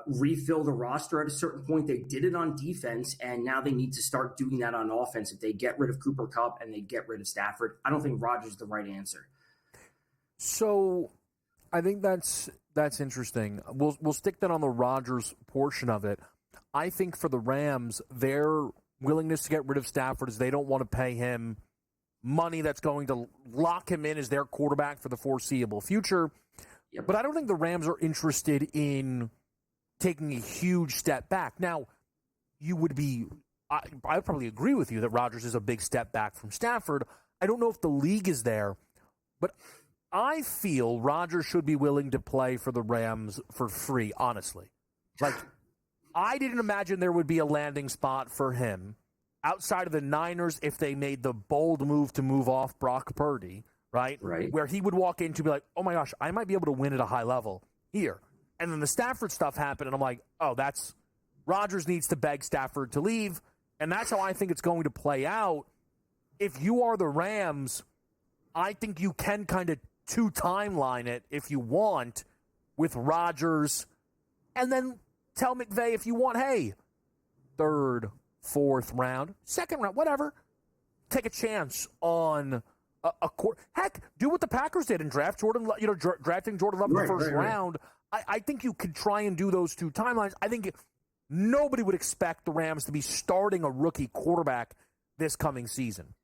Speaker 14: refill the roster at a certain point. They did it on defense, and now they need to start doing that on offense. If they get rid of Cooper Kupp and they get rid of Stafford, I don't think Rodgers is the right answer.
Speaker 3: So I think that's interesting. We'll stick that on the Rodgers portion of it. I think for the Rams, their willingness to get rid of Stafford is they don't want to pay him money that's going to lock him in as their quarterback for the foreseeable future. Yep. But I don't think the Rams are interested in taking a huge step back. Now, I probably agree with you that Rodgers is a big step back from Stafford. I don't know if the league is there, but I feel Rodgers should be willing to play for the Rams for free, honestly. Like, I didn't imagine there would be a landing spot for him outside of the Niners if they made the bold move to move off Brock Purdy, right? Where he would walk in to be like, oh my gosh, I might be able to win at a high level here. And then the Stafford stuff happened, and I'm like, oh, Rodgers needs to beg Stafford to leave, and that's how I think it's going to play out. If you are the Rams, I think you can kind of two-timeline it if you want with Rodgers, and then tell McVay if you want, hey, third, fourth round, second round, whatever, take a chance on a court. Heck, do what the Packers did and draft Jordan, drafting Jordan Love in the first round. I think you could try and do those two timelines. I think nobody would expect the Rams to be starting a rookie quarterback this coming season.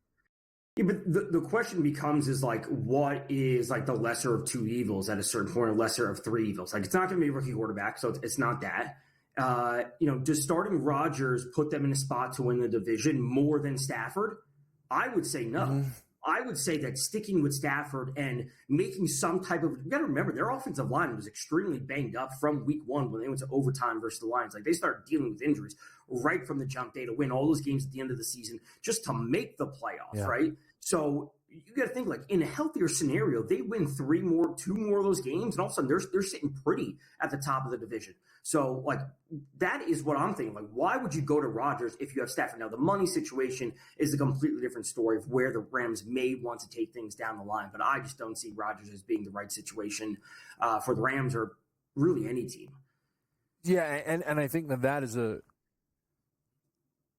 Speaker 14: Yeah, but the question becomes what is the lesser of two evils at a certain point, or lesser of three evils? It's not going to be a rookie quarterback, so it's not that. Does starting Rodgers put them in a spot to win the division more than Stafford? I would say no. Mm-hmm. I would say that sticking with Stafford and making some type of – you got to remember, their offensive line was extremely banged up from week one when they went to overtime versus the Lions. They started dealing with injuries right from the jump day to win all those games at the end of the season just to make the playoffs, right? So you got to think, in a healthier scenario, they win two more of those games, and all of a sudden they're sitting pretty at the top of the division. So, that is what I'm thinking. Why would you go to Rodgers if you have Stafford? Now, the money situation is a completely different story of where the Rams may want to take things down the line, but I just don't see Rodgers as being the right situation for the Rams or really any team.
Speaker 3: Yeah, and I think that is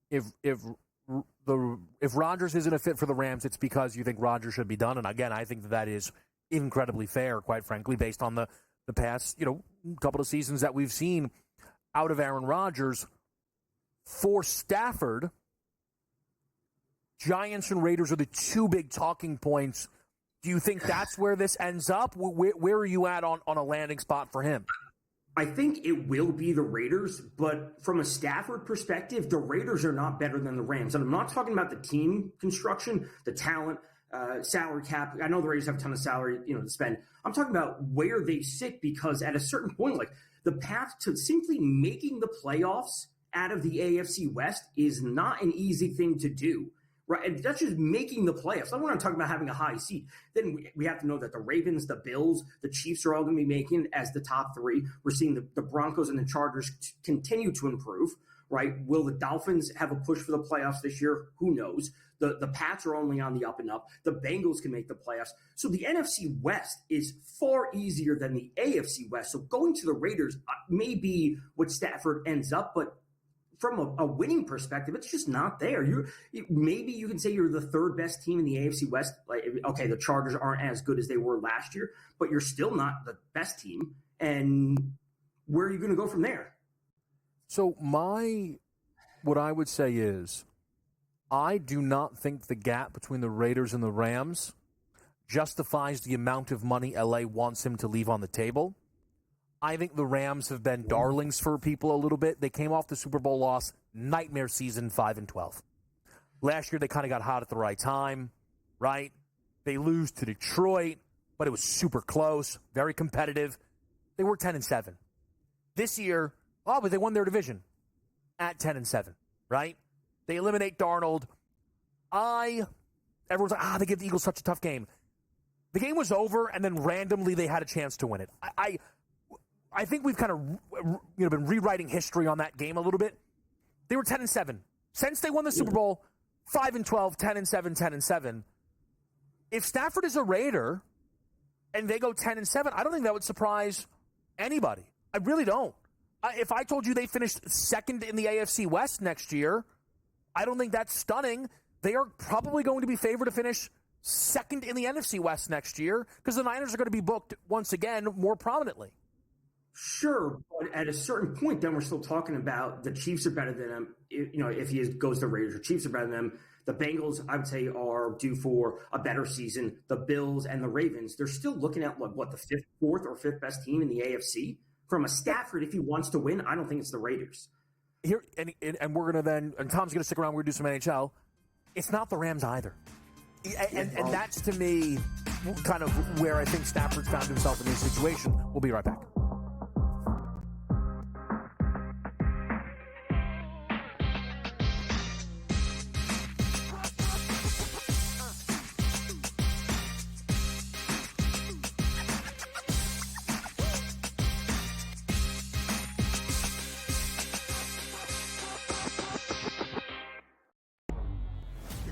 Speaker 3: if Rodgers isn't a fit for the Rams, it's because you think Rodgers should be done. And again, I think that is incredibly fair, quite frankly, based on the past, couple of seasons that we've seen out of Aaron Rodgers. For Stafford, Giants and Raiders are the two big talking points. Do you think that's where this ends up? Where are you at on a landing spot for him?
Speaker 14: I think it will be the Raiders, but from a Stafford perspective, the Raiders are not better than the Rams. And I'm not talking about the team construction, the talent, salary cap. I know the Raiders have a ton of salary, to spend. I'm talking about where they sit, because at a certain point, the path to simply making the playoffs out of the AFC West is not an easy thing to do. Right, and that's just making the playoffs. I want to talk about having a high seed. Then we have to know that the Ravens, the Bills, the Chiefs are all going to be making as the top three. We're seeing the Broncos and the Chargers continue to improve. Right? Will the Dolphins have a push for the playoffs this year? Who knows? The Pats are only on the up and up. The Bengals can make the playoffs. So the NFC West is far easier than the AFC West. So going to the Raiders may be what Stafford ends up, but from a winning perspective, it's just not there. Maybe you can say you're the third best team in the AFC West. Okay, the Chargers aren't as good as they were last year, but you're still not the best team. And where are you going to go from there?
Speaker 3: So what I would say is, I do not think the gap between the Raiders and the Rams justifies the amount of money LA wants him to leave on the table. I think the Rams have been darlings for people a little bit. They came off the Super Bowl loss, nightmare season, 5-12. Last year, they kind of got hot at the right time, right? They lose to Detroit, but it was super close, very competitive. They were 10-7. This year, but they won their division at 10-7, right? They eliminate Darnold. Everyone's like, they give the Eagles such a tough game. The game was over, and then randomly they had a chance to win it. I think we've kind of been rewriting history on that game a little bit. They were 10-7. Since they won the Super Bowl, 5-12, 10-7, 10-7. If Stafford is a Raider and they go 10-7, I don't think that would surprise anybody. I really don't. If I told you they finished second in the AFC West next year, I don't think that's stunning. They are probably going to be favored to finish second in the NFC West next year because the Niners are going to be booked once again more prominently.
Speaker 14: Sure, but at a certain point, then we're still talking about the Chiefs are better than them. If he goes to the Raiders, the Chiefs are better than them. The Bengals, I would say, are due for a better season. The Bills and the Ravens, they're still looking at the fourth or fifth best team in the AFC. From a Stafford, if he wants to win, I don't think it's the Raiders.
Speaker 3: Here and we're gonna and Tom's gonna stick around. We're gonna do some NHL. It's not the Rams either, and that's to me kind of where I think Stafford's found himself in this situation. We'll be right back.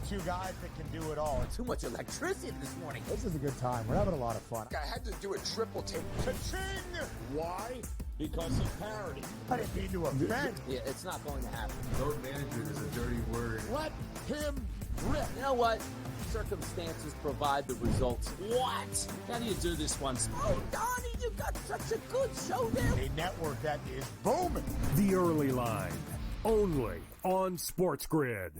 Speaker 7: Two guys that can do it all.
Speaker 10: Too much electricity this morning.
Speaker 7: This is a good time. We're having a lot of fun.
Speaker 15: I had to do a triple take.
Speaker 7: Ka-ching!
Speaker 10: Why? Because of parity.
Speaker 7: I didn't mean to offend.
Speaker 10: Yeah, it's not going to happen.
Speaker 11: Load management is a dirty word.
Speaker 7: Let him rip.
Speaker 10: You know what? Circumstances provide the results. What? How do you do this one? Oh, Donnie, you got such a good show there.
Speaker 7: A network that is booming.
Speaker 12: The Early Line, only on SportsGrid.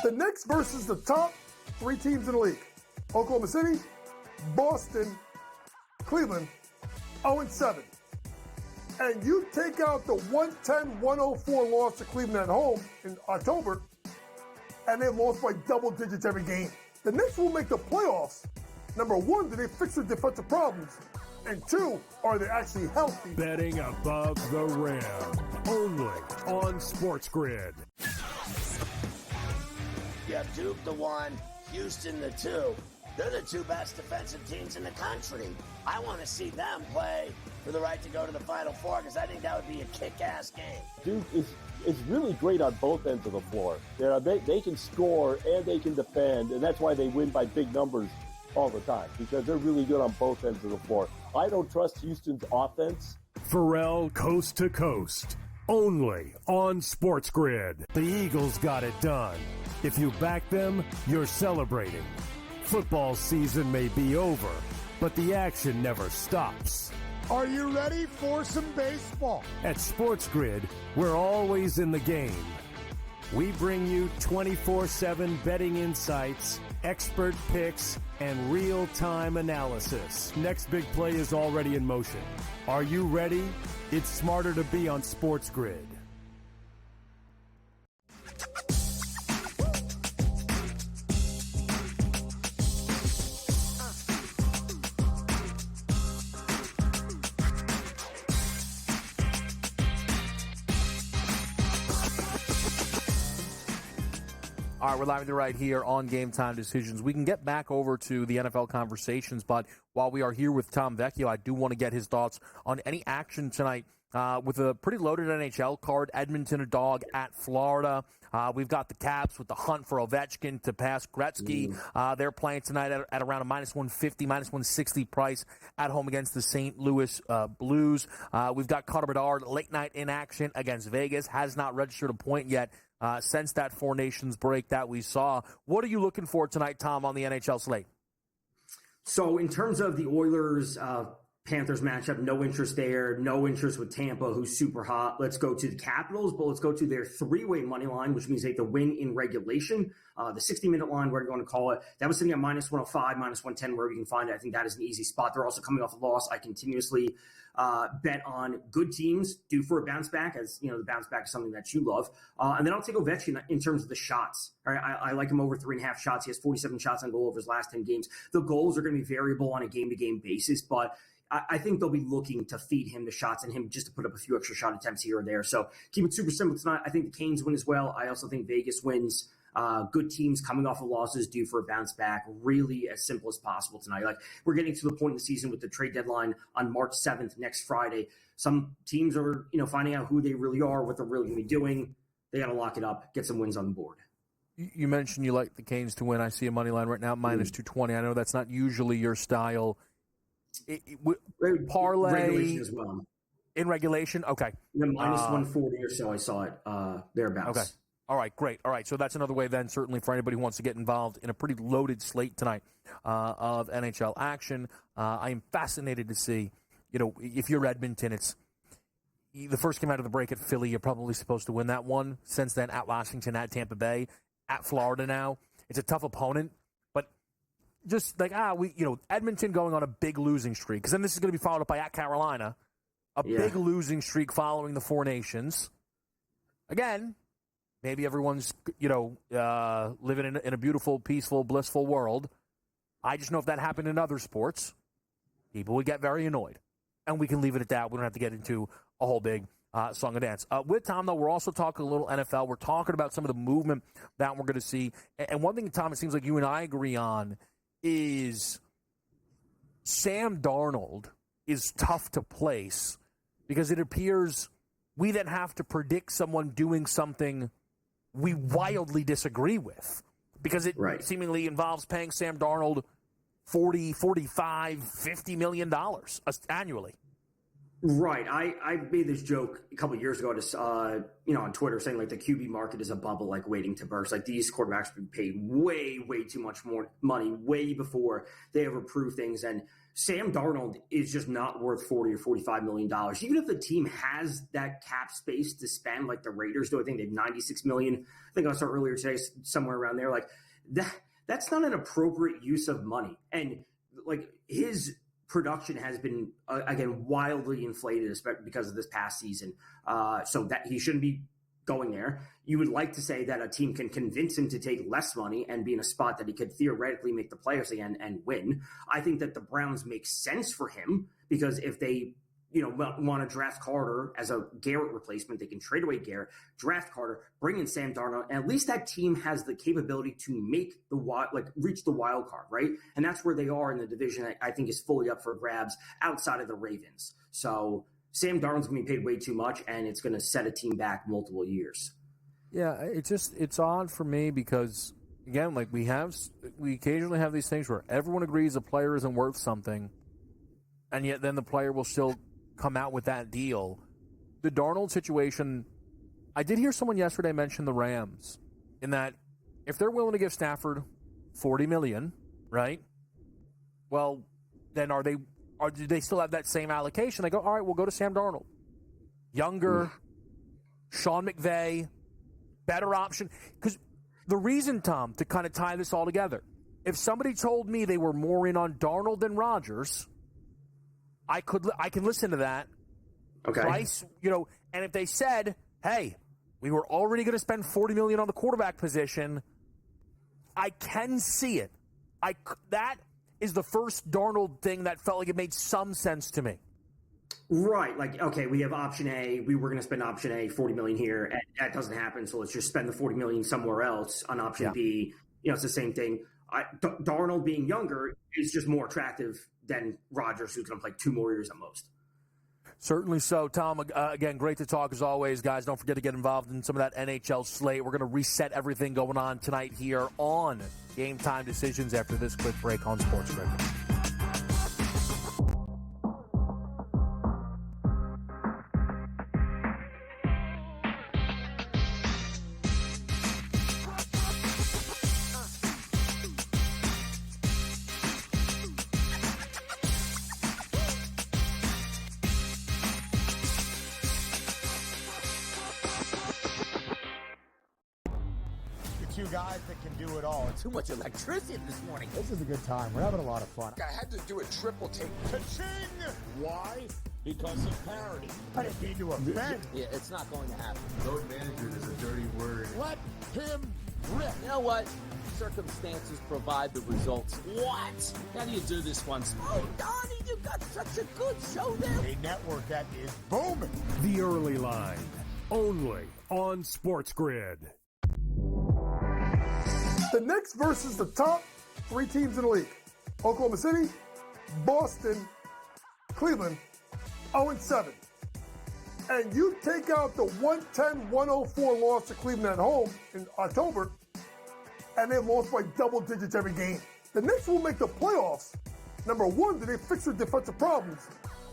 Speaker 4: The Knicks versus the top three teams in the league. Oklahoma City, Boston, Cleveland, 0-7. And you take out the 110-104 loss to Cleveland at home in October, and they lost by double digits every game. The Knicks will make the playoffs. Number one, do they fix their defensive problems? And two, are they actually healthy?
Speaker 12: Betting above the rim, only on SportsGrid.
Speaker 15: You have Duke the 1, Houston the 2. They're the two best defensive teams in the country. I want to see them play for the right to go to the Final Four because I think that would be a kick-ass game.
Speaker 16: Duke is really great on both ends of the floor. They can score and they can defend, and that's why they win by big numbers all the time, because they're really good on both ends of the floor. I don't trust Houston's offense.
Speaker 12: Pharrell coast to coast, only on SportsGrid. The Eagles got it done. If you back them, you're celebrating. Football season may be over, but the action never stops.
Speaker 7: Are you ready for some baseball?
Speaker 12: At SportsGrid, we're always in the game. We bring you 24/7 betting insights, expert picks, and real-time analysis. Next big play is already in motion. Are you ready? It's smarter to be on SportsGrid.
Speaker 3: All right, we're live right here on Game Time Decisions. We can get back over to the NFL conversations, but while we are here with Tom Vecchio, I do want to get his thoughts on any action tonight with a pretty loaded NHL card. Edmonton, a dog at Florida. We've got the Caps with the hunt for Ovechkin to pass Gretzky. They're playing tonight at around a -150, -160 price at home against the St. Louis Blues. We've got Connor Bedard late night in action against Vegas. Has not registered a point yet. Since that Four Nations break that we saw. What are you looking for tonight, Tom, on the NHL slate?
Speaker 14: So in terms of the Oilers, Panthers matchup, no interest there. No interest with Tampa, who's super hot. Let's go to the Capitals, but let's go to their 3-way money line, which means they have to win in regulation. The 60-minute line, whatever you want to call it, that was sitting at -105, -110, wherever you can find it. I think that is an easy spot. They're also coming off a loss. I continuously bet on good teams due for a bounce back, as you know, the bounce back is something that you love. And then I'll take Ovechkin in terms of the shots. All right, I like him over 3.5 shots. He has 47 shots on goal over his last 10 games. The goals are going to be variable on a game-to-game basis, but I think they'll be looking to feed him the shots and him just to put up a few extra shot attempts here or there. So keep it super simple tonight. I think the Canes win as well. I also think Vegas wins. Good teams coming off of losses due for a bounce back. Really as simple as possible tonight. Like, we're getting to the point in the season with the trade deadline on March 7th, next Friday. Some teams are, finding out who they really are, what they're really going to be doing. They got to lock it up, get some wins on the board.
Speaker 3: You mentioned you like the Canes to win. I see a money line right now, -220. I know that's not usually your style. Parlay
Speaker 14: regulation as well.
Speaker 3: In regulation, okay.
Speaker 14: The -140 or so, I saw it thereabouts.
Speaker 3: Okay. All right, great. All right, so that's another way then, certainly for anybody who wants to get involved in a pretty loaded slate tonight of NHL action. I am fascinated to see, if you're Edmonton, it's the first game out of the break at Philly. You're probably supposed to win that one. Since then, at Washington, at Tampa Bay, at Florida now. It's a tough opponent. Just like, Edmonton going on a big losing streak. Because then this is going to be followed up by at Carolina. Big losing streak following the Four Nations. Again, maybe everyone's, living in a beautiful, peaceful, blissful world. I just know if that happened in other sports, people would get very annoyed. And we can leave it at that. We don't have to get into a whole big song and dance. With Tom, though, we're also talking a little NFL. We're talking about some of the movement that we're going to see. And one thing, Tom, it seems like you and I agree on is Sam Darnold is tough to place because it appears we then have to predict someone doing something we wildly disagree with because it seemingly involves paying Sam Darnold $40, $45, $50 million annually.
Speaker 14: Right. I made this joke a couple of years ago on Twitter saying like the QB market is a bubble like waiting to burst. Like these quarterbacks have been paid way, way too much more money way before they ever prove things. And Sam Darnold is just not worth $40 or $45 million. Even if the team has that cap space to spend like the Raiders do, I think they have $96 million. I think I saw earlier today, somewhere around there. Like that's not an appropriate use of money. And like his production has been, again, wildly inflated, especially because of this past season. So that he shouldn't be going there. You would like to say that a team can convince him to take less money and be in a spot that he could theoretically make the playoffs again and win. I think that the Browns make sense for him because if they, want to draft Carter as a Garrett replacement, they can trade away Garrett, draft Carter, bring in Sam Darnold, and at least that team has the capability to make reach the wild card, right? And that's where they are in the division. I think is fully up for grabs outside of the Ravens. So Sam Darnold's going to be paid way too much, and it's going to set a team back multiple years.
Speaker 3: Yeah, it's odd for me because, again, like we occasionally have these things where everyone agrees a player isn't worth something, and yet then the player will still come out with that deal. The Darnold situation, I did hear someone yesterday mention the Rams in that if they're willing to give Stafford $40 million, right? Well, then do they still have that same allocation? They go, all right, we'll go to Sam Darnold. Younger, Sean McVay, better option. Because the reason, Tom, to kind of tie this all together, if somebody told me they were more in on Darnold than Rodgers, I can listen to that.
Speaker 14: Okay.
Speaker 3: Price, and if they said, hey, we were already going to spend $40 million on the quarterback position, I can see it. That is the first Darnold thing that felt like it made some sense to me.
Speaker 14: Right. Like, okay, we have option A. We were going to spend option A, $40 million here. And that doesn't happen. So let's just spend the $40 million somewhere else on option B. It's the same thing. Darnold being younger is just more attractive than Rodgers, who's going to play 2 more years at most.
Speaker 3: Certainly so. Tom, again, great to talk as always, guys. Don't forget to get involved in some of that NHL slate. We're going to reset everything going on tonight here on Game Time Decisions after this quick break on SportsGrid.
Speaker 7: two guys that can do it all.
Speaker 10: Too much electricity this morning.
Speaker 7: This is a good time. We're having a lot of fun.
Speaker 10: I had to do a triple take.
Speaker 7: Ka-ching! Why? Because of parity. I didn't mean to offend.
Speaker 10: Yeah, it's not going to happen.
Speaker 11: Load management is a dirty word.
Speaker 7: Let him rip.
Speaker 10: You know what? Circumstances provide the results. What? How do you do this one? Oh, Donnie, you got such a good show there.
Speaker 7: A network that is booming.
Speaker 12: The Early Line, only on SportsGrid.
Speaker 4: The Knicks versus the top 3 teams in the league. Oklahoma City, Boston, Cleveland, 0-7. And you take out the 110-104 loss to Cleveland at home in October, and they lost by double digits every game. The Knicks will make the playoffs. Number 1, do they fix their defensive problems?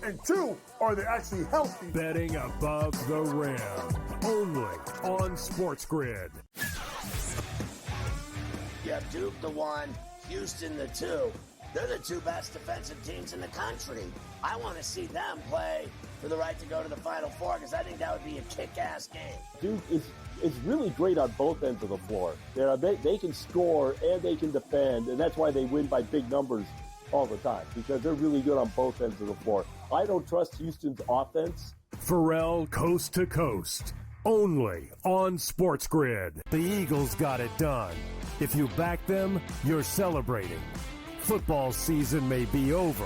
Speaker 4: And 2, are they actually healthy?
Speaker 12: Betting above the rim, only on SportsGrid.
Speaker 15: You have Duke the 1, Houston the 2. They're the 2 best defensive teams in the country. I want to see them play for the right to go to the Final Four because I think that would be a kick-ass game.
Speaker 16: Duke is really great on both ends of the floor. They can score and they can defend, and that's why they win by big numbers all the time, because they're really good on both ends of the floor. I don't trust Houston's offense.
Speaker 12: Pharrell coast to coast, only on SportsGrid. The Eagles got it done. If you back them, you're celebrating. Football season may be over,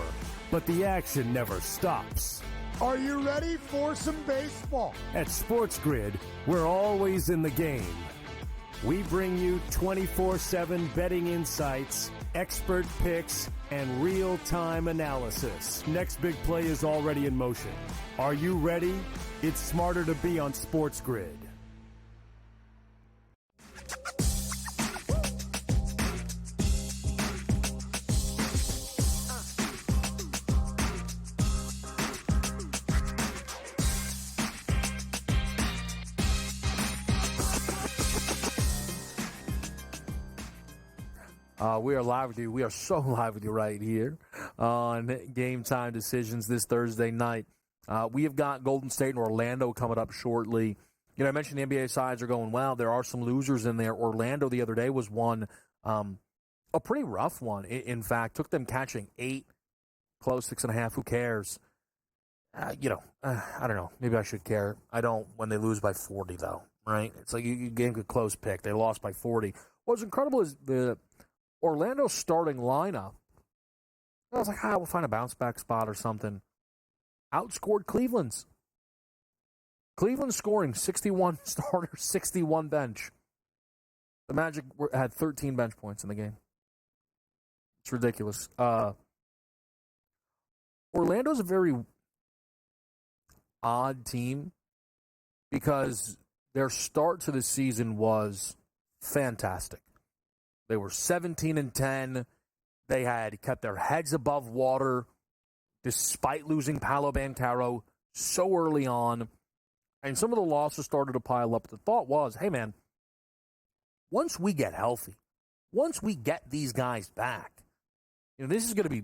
Speaker 12: but the action never stops.
Speaker 7: Are you ready for some baseball?
Speaker 12: At SportsGrid, we're always in the game. We bring you 24/7 betting insights, expert picks, and real-time analysis. Next big play is already in motion. Are you ready? It's smarter to be on SportsGrid.
Speaker 3: We are live with you. We are so live with you right here on Game Time Decisions this Thursday night. We have got Golden State and Orlando coming up shortly. You know, I mentioned the NBA sides are going well. There are some losers in there. Orlando the other day was one, a pretty rough one. In fact, took them catching 8, close 6.5. Who cares? I don't know. Maybe I should care. I don't when they lose by 40, though, right? It's like you gave a close pick. They lost by 40. What's incredible is the Orlando starting lineup. I was like, we'll find a bounce back spot or something. Outscored Cleveland's. Cleveland scoring 61 starters, 61 bench. The Magic had 13 bench points in the game. It's ridiculous. Orlando's a very odd team because their start to the season was fantastic. They were 17-10. They had kept their heads above water despite losing Paolo Banchero so early on. And some of the losses started to pile up. The thought was, hey, man, once we get healthy, once we get these guys back, this is going to be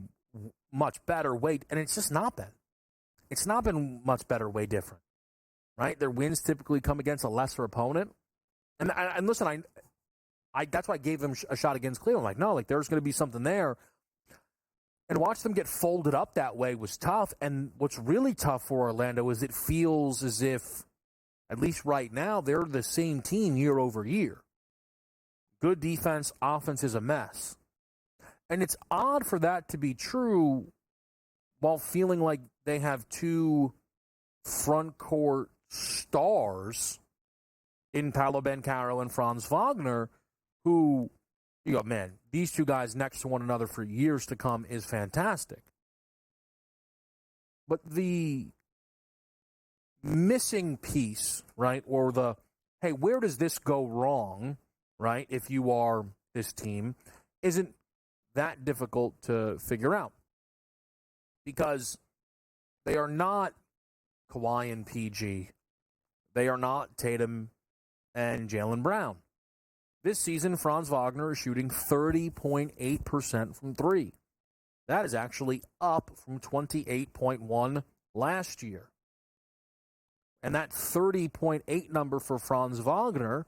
Speaker 3: much better way. And it's just not been. It's not been much better, way different, right? Their wins typically come against a lesser opponent. And listen, I that's why I gave them a shot against Cleveland. Like, no, there's going to be something there. And watch them get folded up that way was tough. And what's really tough for Orlando is it feels as if, at least right now, they're the same team year over year. Good defense, offense is a mess. And it's odd for that to be true while feeling like they have 2 front court stars in Paolo Banchero and Franz Wagner, who, you go, man, these 2 guys next to one another for years to come is fantastic. But the missing piece, right, or the, hey, where does this go wrong, right, if you are this team, isn't that difficult to figure out. Because they are not Kawhi and PG. They are not Tatum and Jaylen Brown. This season, Franz Wagner is shooting 30.8% from 3. That is actually up from 28.1 last year. And that 30.8 number for Franz Wagner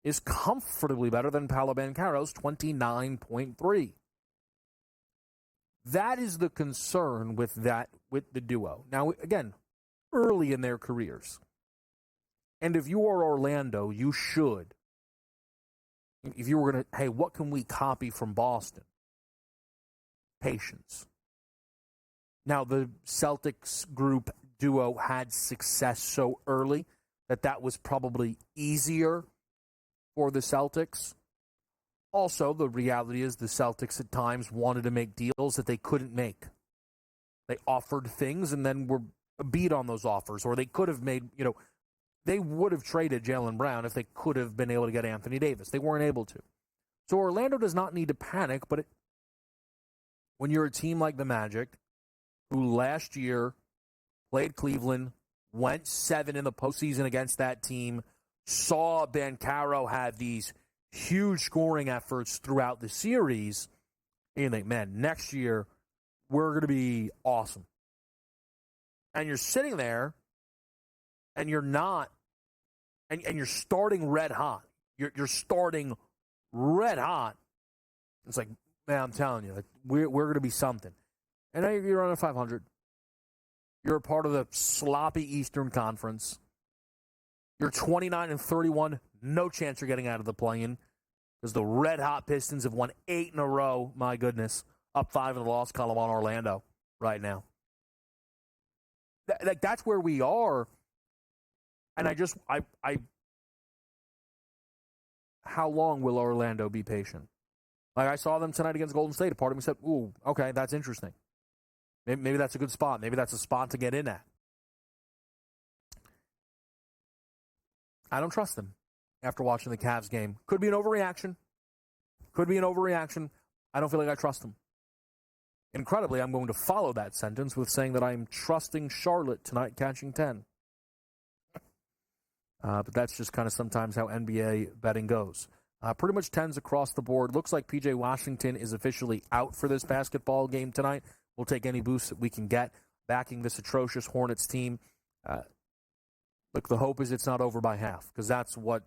Speaker 3: is comfortably better than Paolo Banchero's 29.3. That is the concern with the duo. Now, again, early in their careers. And if you are Orlando, you should. If you were going to, hey, what can we copy from Boston? Patience. Now, the Celtics group duo had success so early that was probably easier for the Celtics. Also, the reality is the Celtics at times wanted to make deals that they couldn't make. They offered things and then were beat on those offers, or they could have made, they would have traded Jaylen Brown if they could have been able to get Anthony Davis. They weren't able to. So Orlando does not need to panic, but when you're a team like the Magic, who last year played Cleveland, went 7 in the postseason against that team, saw Banchero have these huge scoring efforts throughout the series, and you think, man, next year we're going to be awesome. And you're sitting there, and you're not, and you're starting red hot. You're starting red hot. It's like, man, I'm telling you, like, we're going to be something. And now you're on a 500. You're a part of the sloppy Eastern Conference. You're 29-31. No chance you're getting out of the play-in because the red-hot Pistons have won 8 in a row. My goodness. Up 5 in the loss column on Orlando right now. That's where we are. And how long will Orlando be patient? Like, I saw them tonight against Golden State. A part of me said, ooh, okay, that's interesting. Maybe that's a good spot. Maybe that's a spot to get in at. I don't trust them after watching the Cavs game. Could be an overreaction. I don't feel like I trust them. Incredibly, I'm going to follow that sentence with saying that I'm trusting Charlotte tonight catching 10. But that's just kind of sometimes how NBA betting goes. Pretty much 10s across the board. Looks like P.J. Washington is officially out for this basketball game tonight. We'll take any boost that we can get backing this atrocious Hornets team. Look, the hope is it's not over by half, because that's what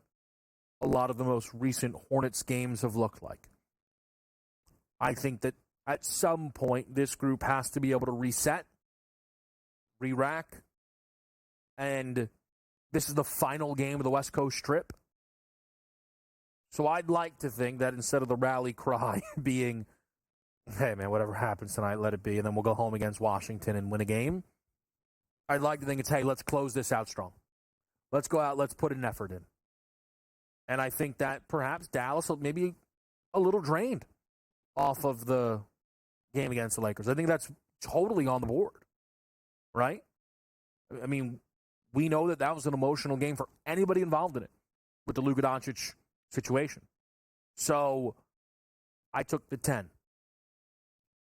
Speaker 3: a lot of the most recent Hornets games have looked like. I think that at some point this group has to be able to reset, re-rack, and this is the final game of the West Coast trip. So I'd like to think that instead of the rally cry being, hey, man, whatever happens tonight, let it be, and then we'll go home against Washington and win a game, I'd like to think it's, hey, let's close this out strong. Let's go out, let's put an effort in. And I think that perhaps Dallas will maybe a little drained off of the game against the Lakers. I think that's totally on the board, right? I mean, we know that was an emotional game for anybody involved in it with the Luka Doncic situation. So I took the 10.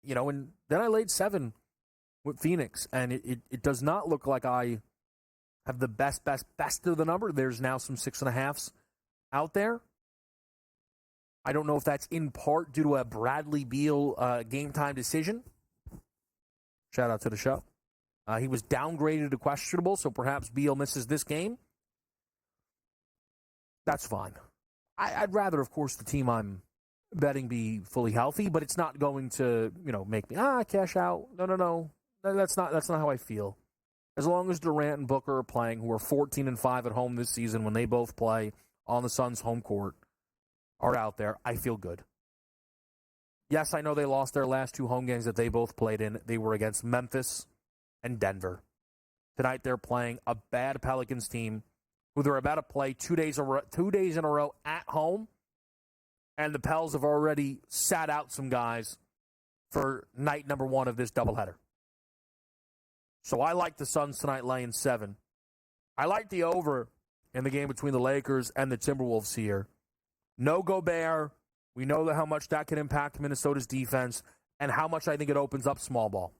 Speaker 3: And then I laid 7 with Phoenix, and it does not look like I have the best of the number. There's now some 6.5s out there. I don't know if that's in part due to a Bradley Beal game time decision. Shout out to the show. He was downgraded to questionable, so perhaps Beal misses this game. That's fine. I'd rather, of course, the team I'm betting be fully healthy, but it's not going to, make me cash out. No. That's not how I feel. As long as Durant and Booker are playing, who are 14-5 at home this season when they both play on the Suns' home court, are out there, I feel good. Yes, I know they lost their last 2 home games that they both played in. They were against Memphis and Denver. Tonight they're playing a bad Pelicans team who they're about to play 2 days in a row at home, and the Pels have already sat out some guys for night number 1 of this doubleheader. So I like the Suns tonight laying 7. I like the over in the game between the Lakers and the Timberwolves here. No Gobert. We know how much that can impact Minnesota's defense and how much I think it opens up small ball.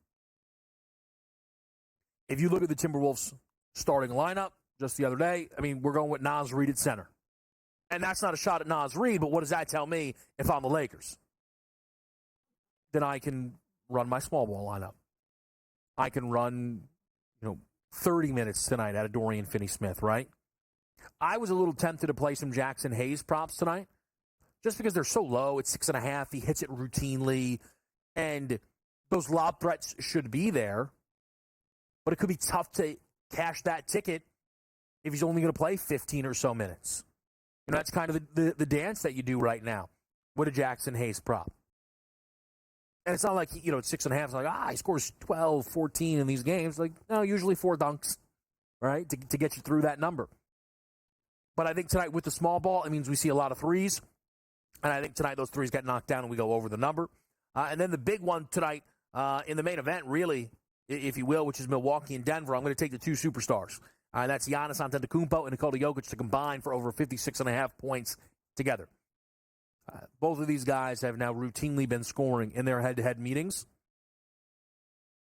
Speaker 3: If you look at the Timberwolves starting lineup just the other day, we're going with Naz Reid at center. And that's not a shot at Naz Reid, but what does that tell me if I'm the Lakers? Then I can run my small ball lineup. I can run, 30 minutes tonight out of Dorian Finney-Smith, right? I was a little tempted to play some Jackson Hayes props tonight just because they're so low. It's 6.5. He hits it routinely, and those lob threats should be there. But it could be tough to cash that ticket if he's only going to play 15 or so minutes. You know, that's kind of the dance that you do right now with a Jackson Hayes prop. And it's not like, it's 6.5. It's like, he scores 12, 14 in these games. Like, no, usually 4 dunks, right, to get you through that number. But I think tonight with the small ball, it means we see a lot of threes. And I think tonight those threes get knocked down and we go over the number. And then the big one tonight in the main event, really, if you will, which is Milwaukee and Denver, I'm going to take the 2 superstars. That's Giannis Antetokounmpo and Nikola Jokic to combine for over 56.5 points together. Both of these guys have now routinely been scoring in their head-to-head meetings.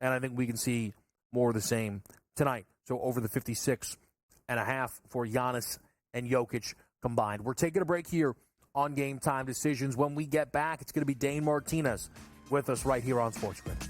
Speaker 3: And I think we can see more of the same tonight. So over the 56.5 for Giannis and Jokic combined. We're taking a break here on Game Time Decisions. When we get back, it's going to be Dane Martinez with us right here on SportsGrid.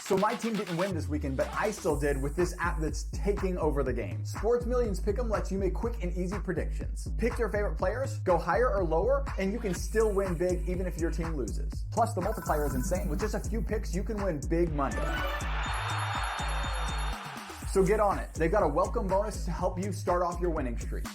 Speaker 9: So my team didn't win this weekend, but I still did with this app that's taking over the game. Sports Millions Pick'em lets you make quick and easy predictions. Pick your favorite players, go higher or lower, and you can still win big even if your team loses. Plus, the multiplier is insane. With just a few picks, you can win big money. So get on it. They've got a welcome bonus to help you start off your winning streak.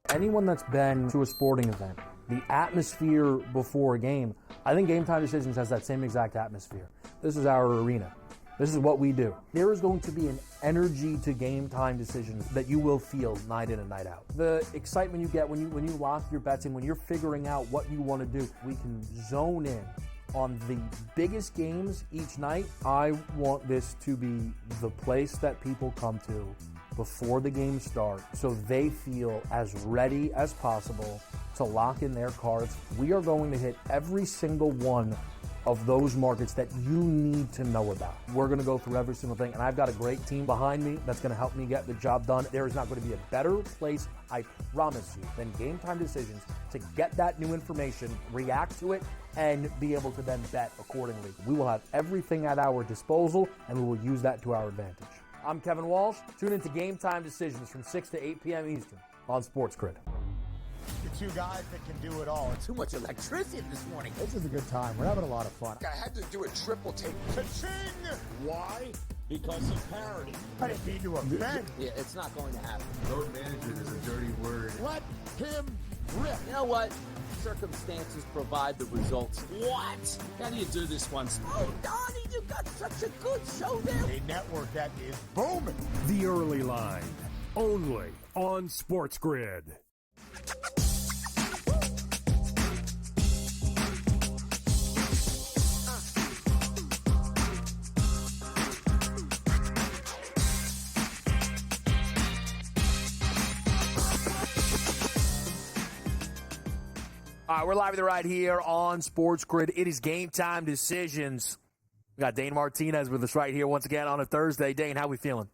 Speaker 3: Anyone that's been to a sporting event, the atmosphere before a game, I think Game Time Decisions has that same exact atmosphere. This is our arena. This is what we do. There is going to be an energy to Game Time Decisions that you will feel night in and night out. The excitement you get when you lock your bets in, when you're figuring out what you want to do, we can zone in on the biggest games each night. I want this to be the place that people come to before the game starts so they feel as ready as possible to lock in their cards. We are going to hit every single one of those markets that you need to know about. We're going to go through every single thing, and I've got a great team behind me that's going to help me get the job done. There is not going to be a better place, I promise you, than Game Time Decisions to get that new information, react to it, and be able to then bet accordingly. We will have everything at our disposal, and we will use that to our advantage. I'm Kevin Walsh. Tune into Game Time Decisions from 6 to 8 p.m. Eastern on SportsGrid.
Speaker 7: The 2 guys that can do it all.
Speaker 10: Too much electricity this morning.
Speaker 7: This is a good time. We're having a lot of fun.
Speaker 15: I had to do a triple take.
Speaker 7: Ka-ching! Why? Because of parity. I didn't mean to offend.
Speaker 10: Yeah, it's not going to happen.
Speaker 11: Road management is a dirty word.
Speaker 7: Let him rip.
Speaker 10: You know what? Circumstances provide the results. What? How do you do this one? Oh, Donnie, you got such a good show there.
Speaker 7: A network that is booming.
Speaker 12: The Early Line, only on SportsGrid.
Speaker 3: All right, we're live right here on SportsGrid. It is Game Time Decisions. We got Dane Martinez with us right here once again on a Thursday. Dane, how we feeling?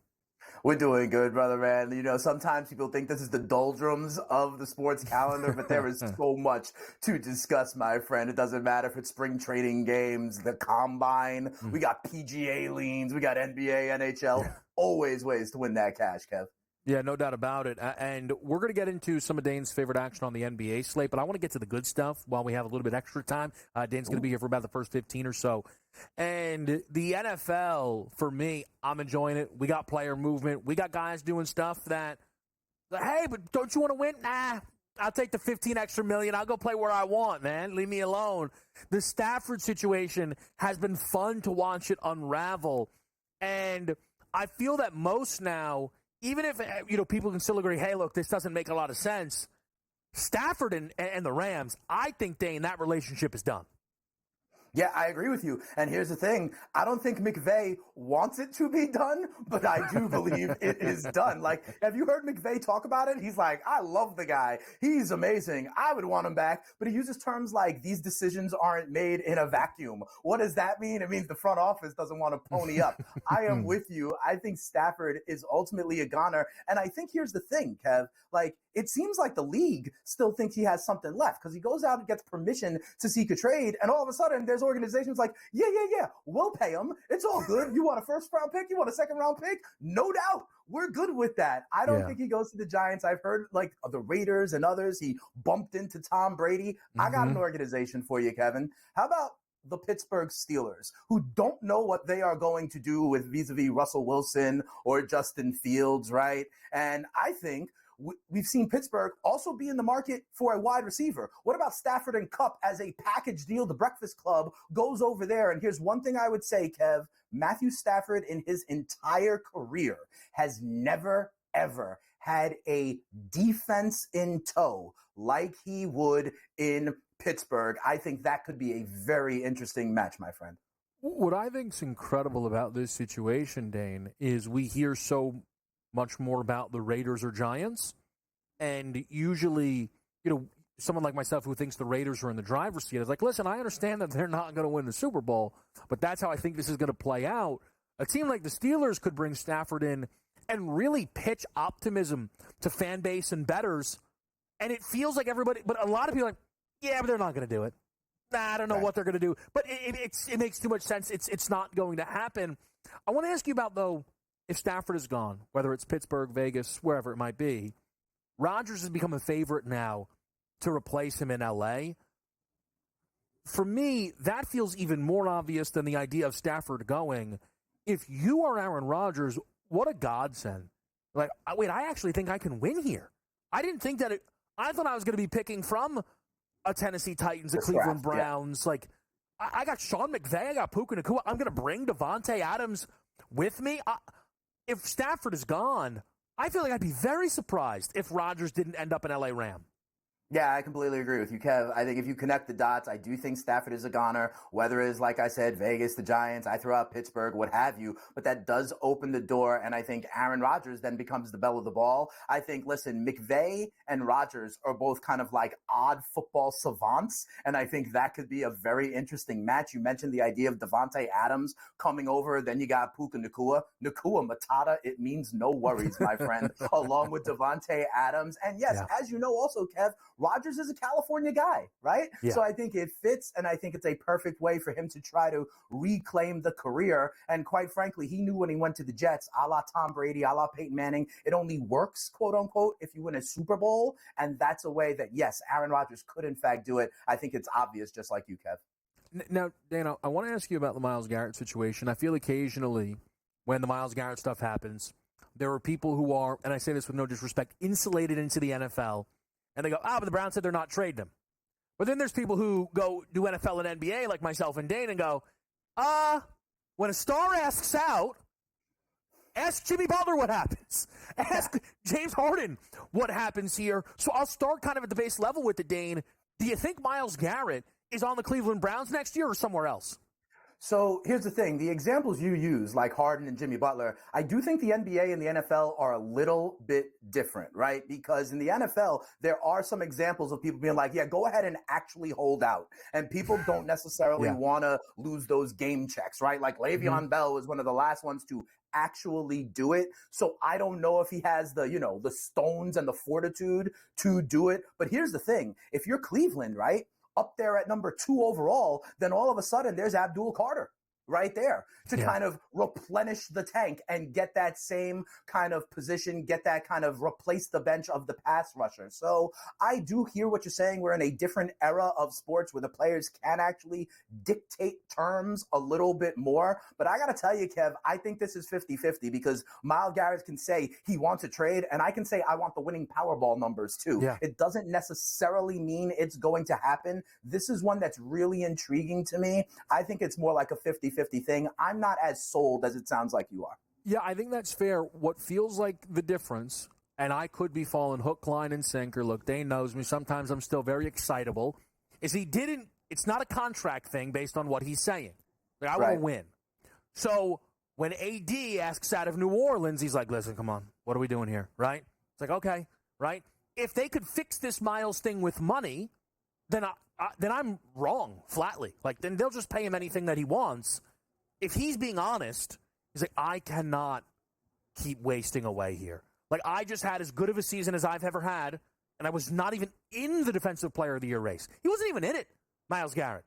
Speaker 17: We're doing good, brother, man. You know, sometimes people think this is the doldrums of the sports calendar, but there is so much to discuss, my friend. It doesn't matter if it's spring training games, the combine. We got PGA leans. We got NBA, NHL. Always ways to win that cash, Kev.
Speaker 3: Yeah, no doubt about it. And we're going to get into some of Dane's favorite action on the NBA slate, but I want to get to the good stuff while we have a little bit extra time. Dane's going to be here for about the first 15 or so. And the NFL, for me, I'm enjoying it. We got player movement. We got guys doing stuff that, hey, but don't you want to win? Nah, I'll take the 15 extra million. I'll go play where I want, man. Leave me alone. The Stafford situation has been fun to watch it unravel. And I feel that most now, even if people can still agree, hey, look, this doesn't make a lot of sense, Stafford and the Rams, I think, Dane, that relationship is done.
Speaker 17: Yeah, I agree with you. And here's the thing. I don't think McVay wants it to be done, but I do believe it is done. Like, have you heard McVay talk about it? He's like, I love the guy. He's amazing. I would want him back. But he uses terms like these decisions aren't made in a vacuum. What does that mean? It means the front office doesn't want to pony up. I am with you. I think Stafford is ultimately a goner. And I think here's the thing, Kev. Like, it seems like the league still thinks he has something left because he goes out and gets permission to seek a trade. And all of a sudden, there's organizations like, yeah, we'll pay him. It's all good. You want a first-round pick? You want a second-round pick? No doubt. We're good with that. I don't think he goes to the Giants. I've heard, like, the Raiders and others. He bumped into Tom Brady. I got an organization for you, Kevin. How about the Pittsburgh Steelers, who don't know what they are going to do with vis-a-vis Russell Wilson or Justin Fields, right? And I think we've seen Pittsburgh also be in the market for a wide receiver. What about Stafford and Kupp as a package deal? The Breakfast Club goes over there. And here's one thing I would say, Kev. Matthew Stafford in his entire career has never, ever had a defense in tow like he would in Pittsburgh. I think that could be a very interesting match, my friend.
Speaker 3: What I think's incredible about this situation, Dane, is we hear so much more about the Raiders or Giants. And usually, someone like myself who thinks the Raiders are in the driver's seat is like, listen, I understand that they're not going to win the Super Bowl, but that's how I think this is going to play out. A team like the Steelers could bring Stafford in and really pitch optimism to fan base and bettors. And it feels like everybody, but a lot of people are like, yeah, but they're not going to do it. Nah, I don't know what they're going to do. But it makes too much sense. It's not going to happen. I want to ask you about, though, if Stafford is gone, whether it's Pittsburgh, Vegas, wherever it might be, Rodgers has become a favorite now to replace him in L.A. For me, that feels even more obvious than the idea of Stafford going. If you are Aaron Rodgers, what a godsend. Like, wait, I actually think I can win here. I didn't think that I thought I was going to be picking from a Tennessee Titans, a Cleveland Browns. Yeah. Like, I got Sean McVay, I got Puka Nacua. I'm going to bring Devontae Adams with me. If Stafford is gone, I feel like I'd be very surprised if Rodgers didn't end up an LA Ram.
Speaker 17: Yeah, I completely agree with you, Kev. I think if you connect the dots, I do think Stafford is a goner, whether it's, like I said, Vegas, the Giants, I throw out Pittsburgh, what have you, but that does open the door, and I think Aaron Rodgers then becomes the belle of the ball. I think, listen, McVay and Rodgers are both kind of like odd football savants, and I think that could be a very interesting match. You mentioned the idea of Devontae Adams coming over, then you got Puka Nacua. Nacua Matata, it means no worries, my friend, along with Devontae Adams. And yes, as you know also, Kev, Rodgers is a California guy, right? Yeah. So I think it fits, and I think it's a perfect way for him to try to reclaim the career. And quite frankly, he knew when he went to the Jets, a la Tom Brady, a la Peyton Manning, it only works, quote unquote, if you win a Super Bowl. And that's a way that, yes, Aaron Rodgers could in fact do it. I think it's obvious, just like you, Kev.
Speaker 3: Now, Dana, I want to ask you about the Myles Garrett situation. I feel occasionally when the Myles Garrett stuff happens, there are people who are, and I say this with no disrespect, insulated into the NFL. And they go, but the Browns said they're not trading him. But then there's people who go do NFL and NBA, like myself and Dane, and go, when a star asks out, ask Jimmy Butler what happens. Ask James Harden what happens here. So I'll start kind of at the base level with the Dane. Do you think Myles Garrett is on the Cleveland Browns next year or somewhere else?
Speaker 17: So here's the thing. The examples you use, like Harden and Jimmy Butler, I do think the NBA and the NFL are a little bit different, right? Because in the NFL, there are some examples of people being like, yeah, go ahead and actually hold out. And people don't necessarily want to lose those game checks, right? Like Le'Veon Bell was one of the last ones to actually do it. So I don't know if he has the, the stones and the fortitude to do it. But here's the thing. If you're Cleveland, right, up there at number 2 overall, then all of a sudden there's Abdul Carter, right there to kind of replenish the tank and get that same kind of position, get that kind of replace the bench of the pass rusher. So I do hear what you're saying. We're in a different era of sports where the players can actually dictate terms a little bit more. But I got to tell you, Kev, I think this is 50-50 because Myles Garrett can say he wants a trade and I can say I want the winning Powerball numbers too.
Speaker 3: Yeah.
Speaker 17: It doesn't necessarily mean it's going to happen. This is one that's really intriguing to me. I think it's more like a 50-50 thing. I'm not as sold as it sounds like you are.
Speaker 3: Yeah, I think that's fair. What feels like the difference, and I could be falling hook, line, and sinker. Look, Dane knows me. Sometimes I'm still very excitable. Is it's not a contract thing based on what he's saying. Like, I want to win. So when AD asks out of New Orleans, he's like, listen, come on. What are we doing here, right? It's like, okay, right? If they could fix this Myles thing with money, then I'm wrong, flatly. Like, then they'll just pay him anything that he wants. If he's being honest, he's like, I cannot keep wasting away here. Like, I just had as good of a season as I've ever had, and I was not even in the Defensive Player of the Year race. He wasn't even in it, Myles Garrett.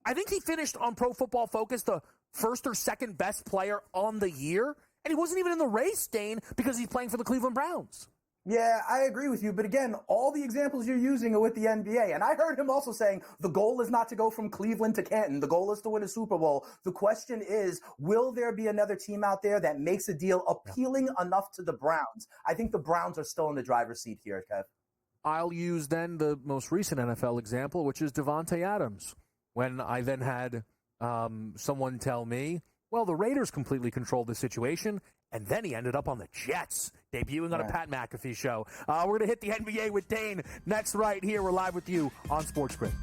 Speaker 3: I think he finished on Pro Football Focus the first or second best player on the year, and he wasn't even in the race, Dane, because he's playing for the Cleveland Browns.
Speaker 17: Yeah, I agree with you. But again, all the examples you're using are with the NBA. And I heard him also saying the goal is not to go from Cleveland to Canton. The goal is to win a Super Bowl. The question is, will there be another team out there that makes a deal appealing enough to the Browns? I think the Browns are still in the driver's seat here, Kev.
Speaker 3: I'll use then the most recent NFL example, which is Devontae Adams. When I then had someone tell me, well, the Raiders completely controlled the situation, and then he ended up on the Jets, debuting on a Pat McAfee show. We're going to hit the NBA with Dane next right here. We're live with you on SportsGrid.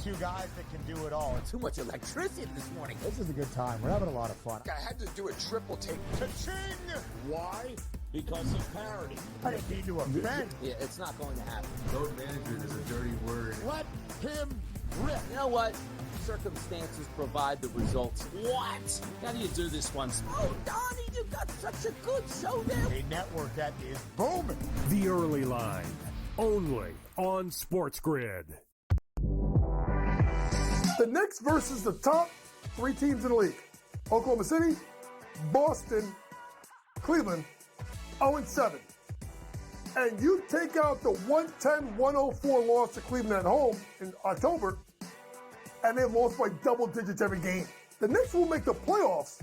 Speaker 7: Two guys that can do it all.
Speaker 10: Too much electricity this morning.
Speaker 7: This is a good time. We're having a lot of fun.
Speaker 10: I had to do a triple take.
Speaker 7: Ka-ching! Why? Because of parity. I didn't mean to offend.
Speaker 10: Yeah, it's not going to happen.
Speaker 11: Load management is a dirty word.
Speaker 7: Let him rip.
Speaker 10: You know what? Circumstances provide the results. What? How do you do this one? Oh, Donnie, you got such a good show there.
Speaker 7: A network that is booming.
Speaker 12: The Early Line, only on SportsGrid.
Speaker 4: The Knicks versus the top three teams in the league. Oklahoma City, Boston, Cleveland, 0-7. And you take out the 110-104 loss to Cleveland at home in October, and they lost by double digits every game. The Knicks will make the playoffs.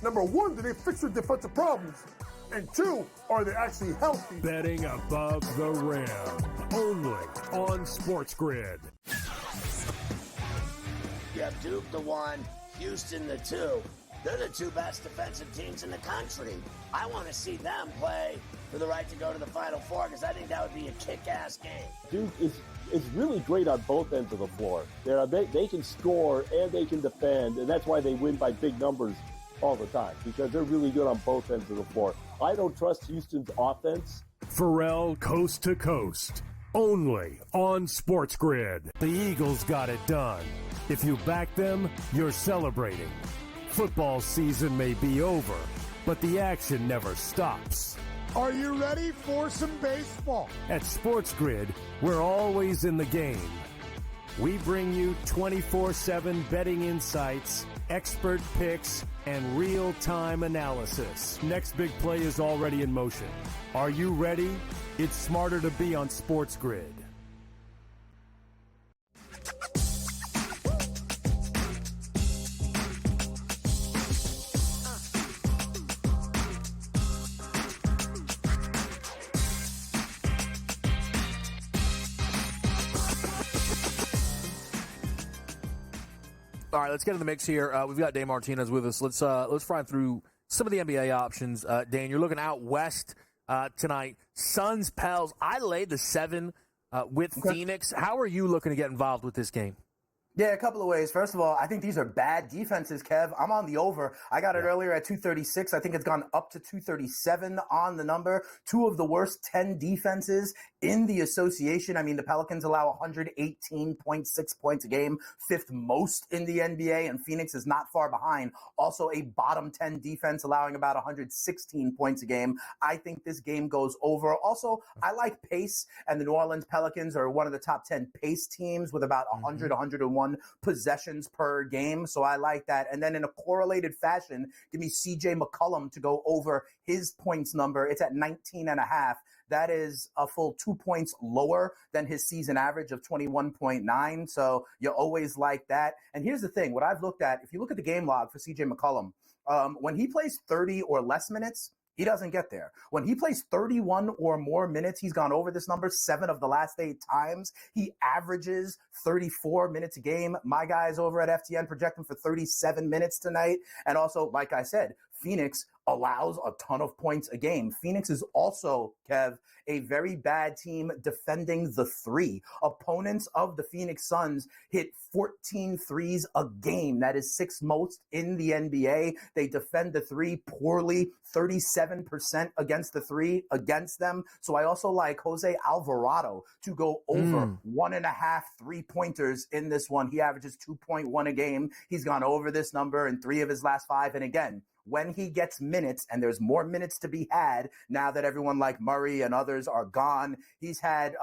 Speaker 4: Number one, do they fix their defensive problems? And two, are they actually healthy?
Speaker 12: Betting above the rim, only on SportsGrid.
Speaker 15: You have Duke the 1, Houston the 2. They're the two best defensive teams in the country. I want to see them play for the right to go to the Final Four because I think that would be a kick-ass game.
Speaker 16: Duke is really great on both ends of the floor. They can score and they can defend, and that's why they win by big numbers all the time, because they're really good on both ends of the floor. I don't trust Houston's offense.
Speaker 12: Pharrell coast to coast, only on SportsGrid. The Eagles got it done. If you back them, you're celebrating. Football season may be over, but the action never stops.
Speaker 7: Are you ready for some baseball?
Speaker 12: At SportsGrid, we're always in the game. We bring you 24/7 betting insights, expert picks, and real-time analysis. Next big play is already in motion. Are you ready? It's smarter to be on SportsGrid.
Speaker 3: All right, let's get in the mix here. We've got Dane Martinez with us. Let's fly through some of the NBA options. Dane, you're looking out west tonight. Suns, Pels. I laid the 7 with Phoenix. How are you looking to get involved with this game?
Speaker 17: Yeah, a couple of ways. First of all, I think these are bad defenses, Kev. I'm on the over. I got it earlier at 236. I think it's gone up to 237 on the number. Two of the worst 10 defenses in the association. I mean, the Pelicans allow 118.6 points a game, fifth most in the NBA, and Phoenix is not far behind. Also a bottom 10 defense allowing about 116 points a game. I think this game goes over. Also, I like pace, and the New Orleans Pelicans are one of the top 10 pace teams with about 100, 101 possessions per game. So I like that. And then in a correlated fashion, give me CJ McCollum to go over his points number. It's at 19.5. That is a full 2 points lower than his season average of 21.9. So you always like that. And here's the thing. What I've looked at, if you look at the game log for CJ McCollum, when he plays 30 or less minutes, he doesn't get there. When he plays 31 or more minutes, he's gone over this number 7 of the last 8 times. He averages 34 minutes a game. My guys over at FTN project him for 37 minutes tonight. And also, like I said, Phoenix allows a ton of points a game. Phoenix is also, Kev, a very bad team defending the three. Opponents of the Phoenix Suns hit 14 threes a game. That is 6th most in the NBA. They defend the three poorly, 37% against the three against them. So I also like Jose Alvarado to go over 1.5 3-pointers in this one. He averages 2.1 a game. He's gone over this number in 3 of his last 5. And again, when he gets minutes, and there's more minutes to be had now that everyone like Murray and others are gone, he's had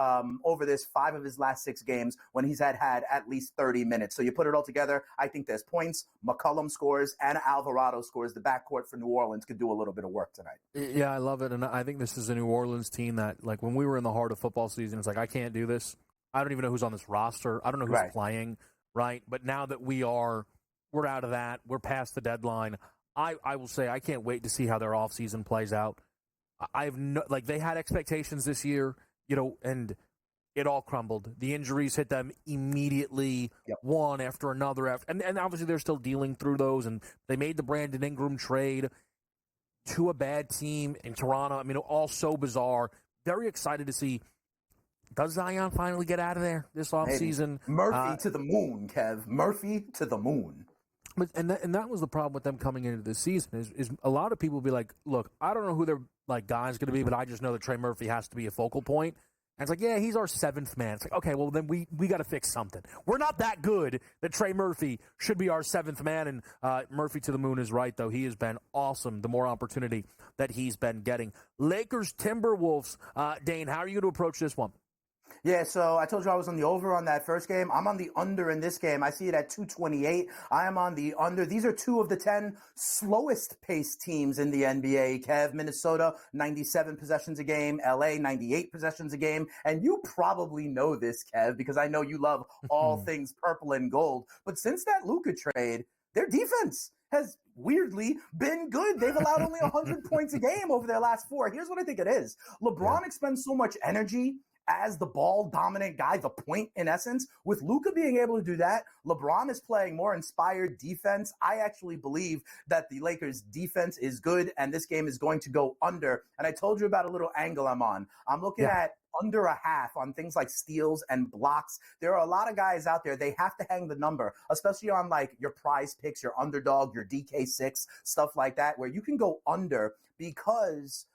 Speaker 17: over this 5 of his last 6 games when he's had at least 30 minutes. So you put it all together, I think there's points, McCollum scores, and Alvarado scores. The backcourt for New Orleans could do a little bit of work tonight.
Speaker 3: Yeah, I love it. And I think this is a New Orleans team that, like, when we were in the heart of football season, it's like, I can't do this. I don't even know who's on this roster. I don't know who's playing, right? But now that we're out of that, we're past the deadline, I will say I can't wait to see how their offseason plays out. They had expectations this year, and it all crumbled. The injuries hit them immediately, one after another. And obviously they're still dealing through those, and they made the Brandon Ingram trade to a bad team in Toronto. I mean, all so bizarre. Very excited to see, does Zion finally get out of there this offseason?
Speaker 17: Murphy to the moon, Kev. Murphy to the moon.
Speaker 3: But and that was the problem with them coming into this season is a lot of people be like, look, I don't know who their guy's going to be, but I just know that Trey Murphy has to be a focal point. And it's like, yeah, he's our 7th man. It's like, okay, well then we got to fix something. We're not that good that Trey Murphy should be our 7th man. And Murphy to the moon is right, though. He has been awesome. The more opportunity that he's been getting. Lakers Timberwolves. Dane, how are you going to approach this one?
Speaker 17: Yeah, so I told you I was on the over on that first game. I'm on the under in this game. I see it at 228. I am on the under. These are 2 of the 10 slowest paced teams in the NBA. Kev, Minnesota, 97 possessions a game. LA, 98 possessions a game. And you probably know this, Kev, because I know you love all things purple and gold. But since that Luka trade, their defense has weirdly been good. They've allowed only 100 points a game over their last 4. Here's what I think it is. LeBron expends so much energy as the ball dominant guy, the point in essence. With Luka being able to do that, LeBron is playing more inspired defense. I actually believe that the Lakers defense is good and this game is going to go under. And I told you about a little angle I'm on. I'm looking at under a half on things like steals and blocks. There are a lot of guys out there, they have to hang the number, especially on like your prize picks, your underdog, your DK6, stuff like that, where you can go under because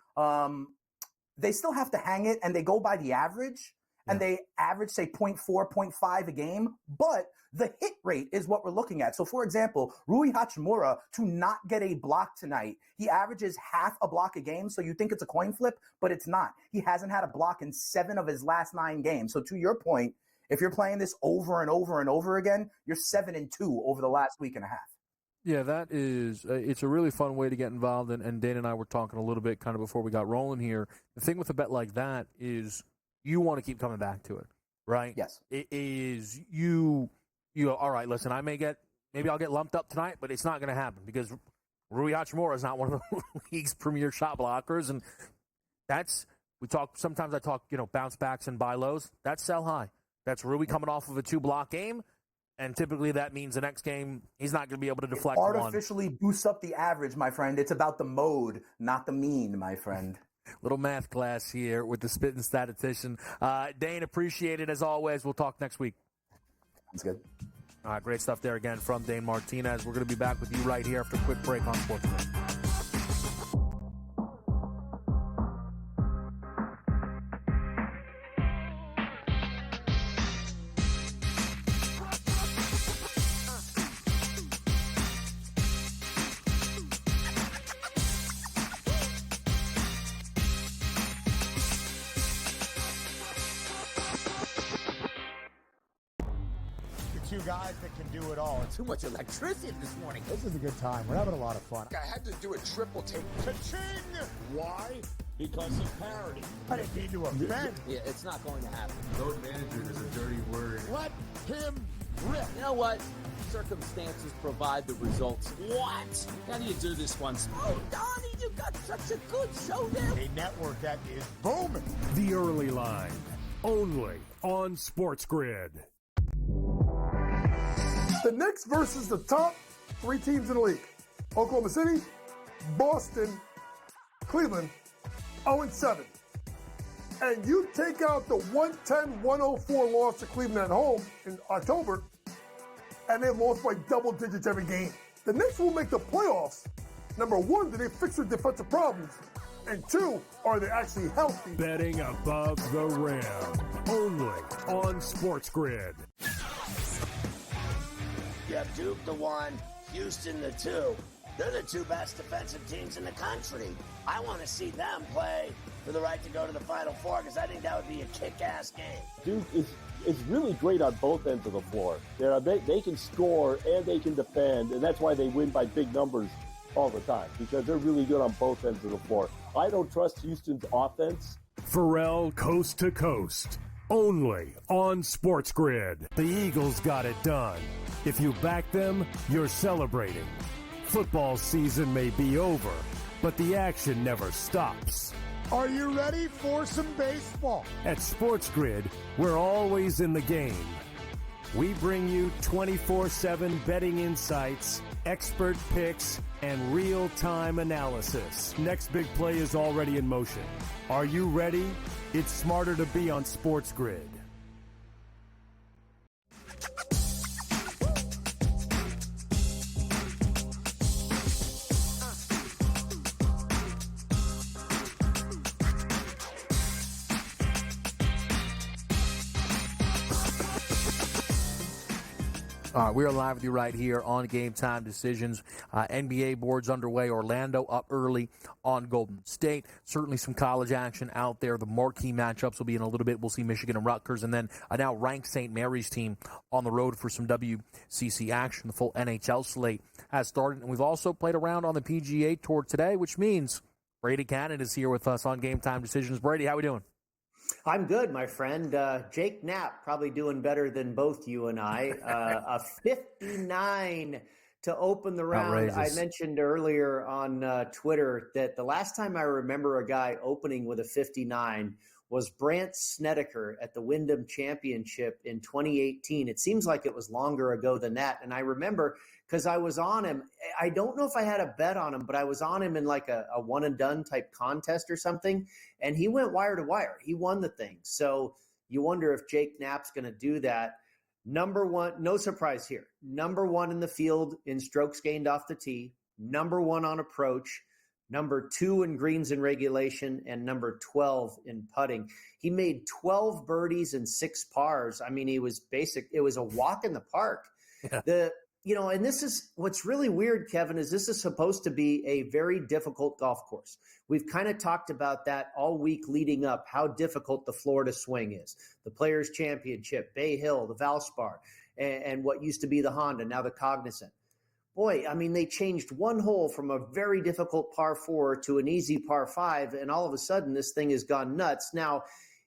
Speaker 17: they still have to hang it, and they go by the average, and they average, say, 0.4, 0.5 a game, but the hit rate is what we're looking at. So, for example, Rui Hachimura, to not get a block tonight, he averages half a block a game, so you think it's a coin flip, but it's not. He hasn't had a block in 7 of his last 9 games. So, to your point, if you're playing this over and over and over again, you're 7-2 over the last week and a half.
Speaker 3: Yeah, that is it's a really fun way to get involved, and Dana and I were talking a little bit kind of before we got rolling here. The thing with a bet like that is you want to keep coming back to it, right?
Speaker 17: Yes.
Speaker 3: It is you go, all right, listen, maybe I'll get lumped up tonight, but it's not going to happen because Rui Hachimura is not one of the league's premier shot blockers, and sometimes I talk, bounce backs and buy lows. That's sell high. That's Rui coming off of a 2-block game. And typically that means the next game he's not going to be able to deflect one.
Speaker 17: Artificially boosts up the average, my friend. It's about the mode, not the mean, my friend.
Speaker 3: Little math class here with the spitting statistician. Dane, appreciate it as always. We'll talk next week.
Speaker 17: That's good.
Speaker 3: Great stuff there again from Dane Martinez. We're going to be back with you right here after a quick break on SportsGrid.
Speaker 7: Two guys that can do it all.
Speaker 10: Too much electricity this morning.
Speaker 7: This is a good time. We're having a lot of fun.
Speaker 10: I had to do a triple take.
Speaker 7: Ka-ching!
Speaker 10: Why?
Speaker 7: Because of parity. I didn't mean to offend.
Speaker 10: Yeah, it's not going to happen.
Speaker 11: Load management is a dirty word.
Speaker 7: Let him rip.
Speaker 10: You know what? Circumstances provide the results. What? How do you do this one? Oh, Donnie, you got such a good show there.
Speaker 7: A network that is booming.
Speaker 12: The Early Line, only on SportsGrid.
Speaker 4: The Knicks versus the top 3 teams in the league. Oklahoma City, Boston, Cleveland, 0-7. And you take out the 110-104 loss to Cleveland at home in October, and they lost by double digits every game. The Knicks will make the playoffs. Number 1, do they fix their defensive problems? And 2, are they actually healthy?
Speaker 12: Betting above the rim, only on SportsGrid.
Speaker 15: You have Duke the 1, Houston the 2. They're the 2 best defensive teams in the country. I want to see them play for the right to go to the Final Four because I think that would be a kick-ass game.
Speaker 16: Duke is really great on both ends of the floor. They can score and they can defend, and that's why they win by big numbers all the time, because they're really good on both ends of the floor. I don't trust Houston's offense.
Speaker 12: Pharrell coast to coast, only on SportsGrid. The Eagles got it done. If you back them, you're celebrating. Football season may be over, but the action never stops.
Speaker 7: Are you ready for some baseball?
Speaker 12: At SportsGrid, we're always in the game. We bring you 24/7 betting insights, expert picks, and real-time analysis. Next big play is already in motion. Are you ready? It's smarter to be on SportsGrid.
Speaker 3: We are live with you right here on Game Time Decisions. NBA boards underway. Orlando up early on Golden State. Certainly some college action out there. The marquee matchups will be in a little bit. We'll see Michigan and Rutgers. And then a now ranked St. Mary's team on the road for some WCC action. The full NHL slate has started. And we've also played around on the PGA Tour today, which means Brady Cannon is here with us on Game Time Decisions. Brady, how we doing?
Speaker 5: I'm good, my friend. Jake Knapp probably doing better than both you and I. A 59 to open the round.
Speaker 3: Outrageous.
Speaker 5: I mentioned earlier on Twitter that the last time I remember a guy opening with a 59 was Brandt Snedeker at the Wyndham Championship in 2018. It seems like it was longer ago than that. And I remember because I was on him. I don't know if I had a bet on him, but I was on him in like a one and done type contest or something. And he went wire to wire. He won the thing. So you wonder if Jake Knapp's going to do that. Number 1, no surprise here. Number 1 in the field in strokes gained off the tee. Number 1 on approach. Number 2 in greens in regulation, and number 12 in putting. He made 12 birdies and 6 pars. I mean, it was a walk in the park. Yeah. And this is what's really weird, Kevin, is this is supposed to be a very difficult golf course. We've kind of talked about that all week leading up, how difficult the Florida swing is. The Players Championship, Bay Hill, the Valspar, and what used to be the Honda, now the Cognizant. Boy, I mean, they changed one hole from a very difficult par 4 to an easy par 5, and all of a sudden this thing has gone nuts. Now,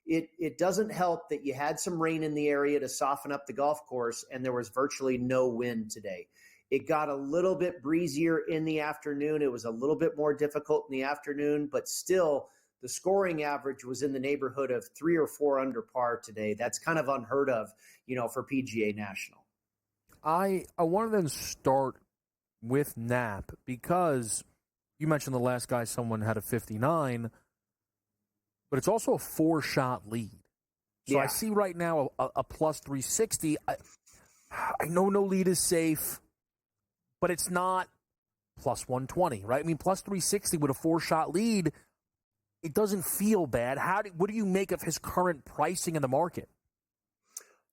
Speaker 5: it doesn't help that you had some rain in the area to soften up the golf course, and there was virtually no wind today. It got a little bit breezier in the afternoon. It was a little bit more difficult in the afternoon, but still the scoring average was in the neighborhood of 3 or 4 under par today. That's kind of unheard of, for PGA National.
Speaker 3: I want to then start with Knapp because you mentioned the last guy someone had a 59, but it's also a 4-shot lead. So yeah. I see right now a plus 360. I know no lead is safe, but it's not plus 120, right? I mean, plus 360 with a 4-shot lead, it doesn't feel bad. What do you make of his current pricing in the market?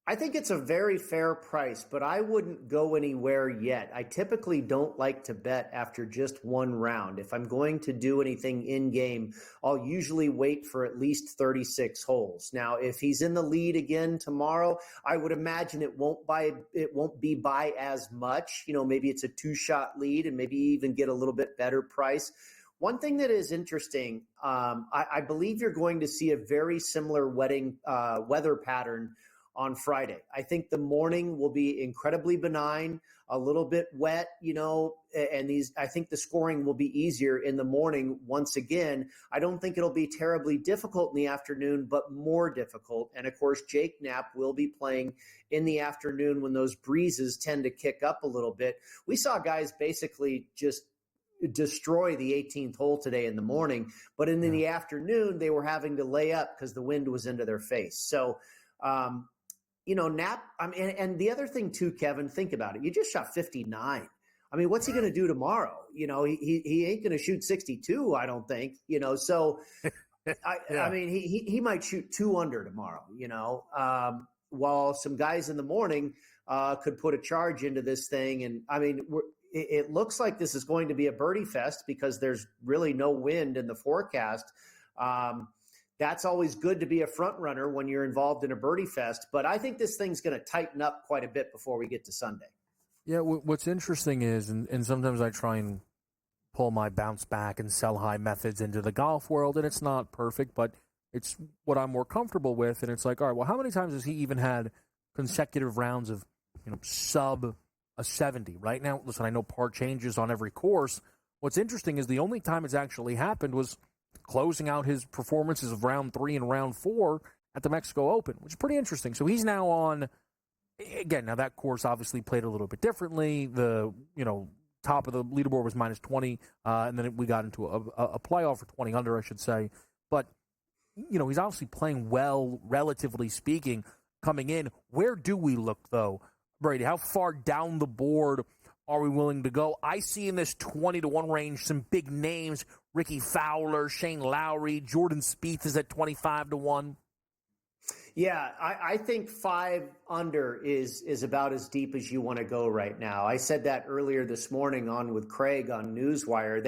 Speaker 5: I think it's a very fair price, but I wouldn't go anywhere yet. I typically don't like to bet after just one round. If I'm going to do anything in game, I'll usually wait for at least 36 holes. Now, if he's in the lead again tomorrow, I would imagine it won't be by as much. Maybe it's a 2-shot lead and maybe even get a little bit better price. One thing that is interesting, I believe you're going to see a very similar weather pattern on Friday. I think the morning will be incredibly benign, a little bit wet, and I think the scoring will be easier in the morning once again. I don't think it'll be terribly difficult in the afternoon, but more difficult. And of course, Jake Knapp will be playing in the afternoon when those breezes tend to kick up a little bit. We saw guys basically just destroy the 18th hole today in the morning, but in the afternoon, they were having to lay up because the wind was into their face. So, Knapp, and the other thing too, Kevin, think about it. You just shot 59. I mean, what's he going to do tomorrow? He ain't going to shoot 62, I don't think, so I mean, he might shoot 2 under tomorrow, while some guys in the morning could put a charge into this thing. And I mean, it looks like this is going to be a birdie fest because there's really no wind in the forecast. That's always good to be a front runner when you're involved in a birdie fest. But I think this thing's going to tighten up quite a bit before we get to Sunday.
Speaker 3: Yeah, what's interesting is, and sometimes I try and pull my bounce back and sell high methods into the golf world, and it's not perfect, but it's what I'm more comfortable with. And it's like, all right, well, how many times has he even had consecutive rounds of sub a 70? Right now, listen, I know par changes on every course. What's interesting is the only time it's actually happened was closing out his performances of round 3 and round 4 at the Mexico Open, which is pretty interesting. So he's now on, again, now that course obviously played a little bit differently. The, top of the leaderboard was minus 20, and then we got into a playoff for 20 under, I should say. But, he's obviously playing well, relatively speaking, coming in. Where do we look, though, Brady? How far down the board are we willing to go? I see in this 20-1 range some big names. Ricky Fowler, Shane Lowry, Jordan Spieth is at 25-1.
Speaker 5: Yeah, I think 5 under is about as deep as you want to go right now. I said that earlier this morning on with Craig on Newswire.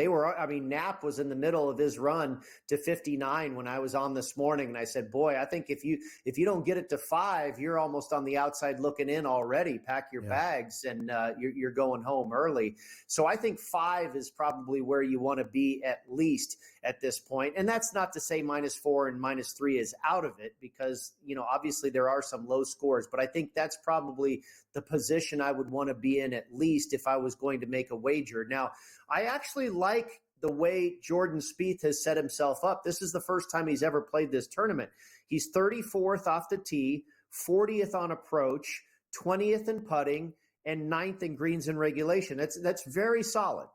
Speaker 5: Knapp was in the middle of his run to 59 when I was on this morning, and I said, boy, I think if you don't get it to 5, you're almost on the outside looking in already. Pack your bags, and you're going home early. So I think 5 is probably where you want to be at least at this point. And that's not to say -4 and -3 is out of it, because obviously there are some low scores, but I think that's probably the position I would want to be in at least if I was going to make a wager. Now, I actually like the way Jordan Spieth has set himself up. This is the first time he's ever played this tournament. He's 34th off the tee, 40th on approach, 20th in putting, and 9th in greens in regulation. That's very solid.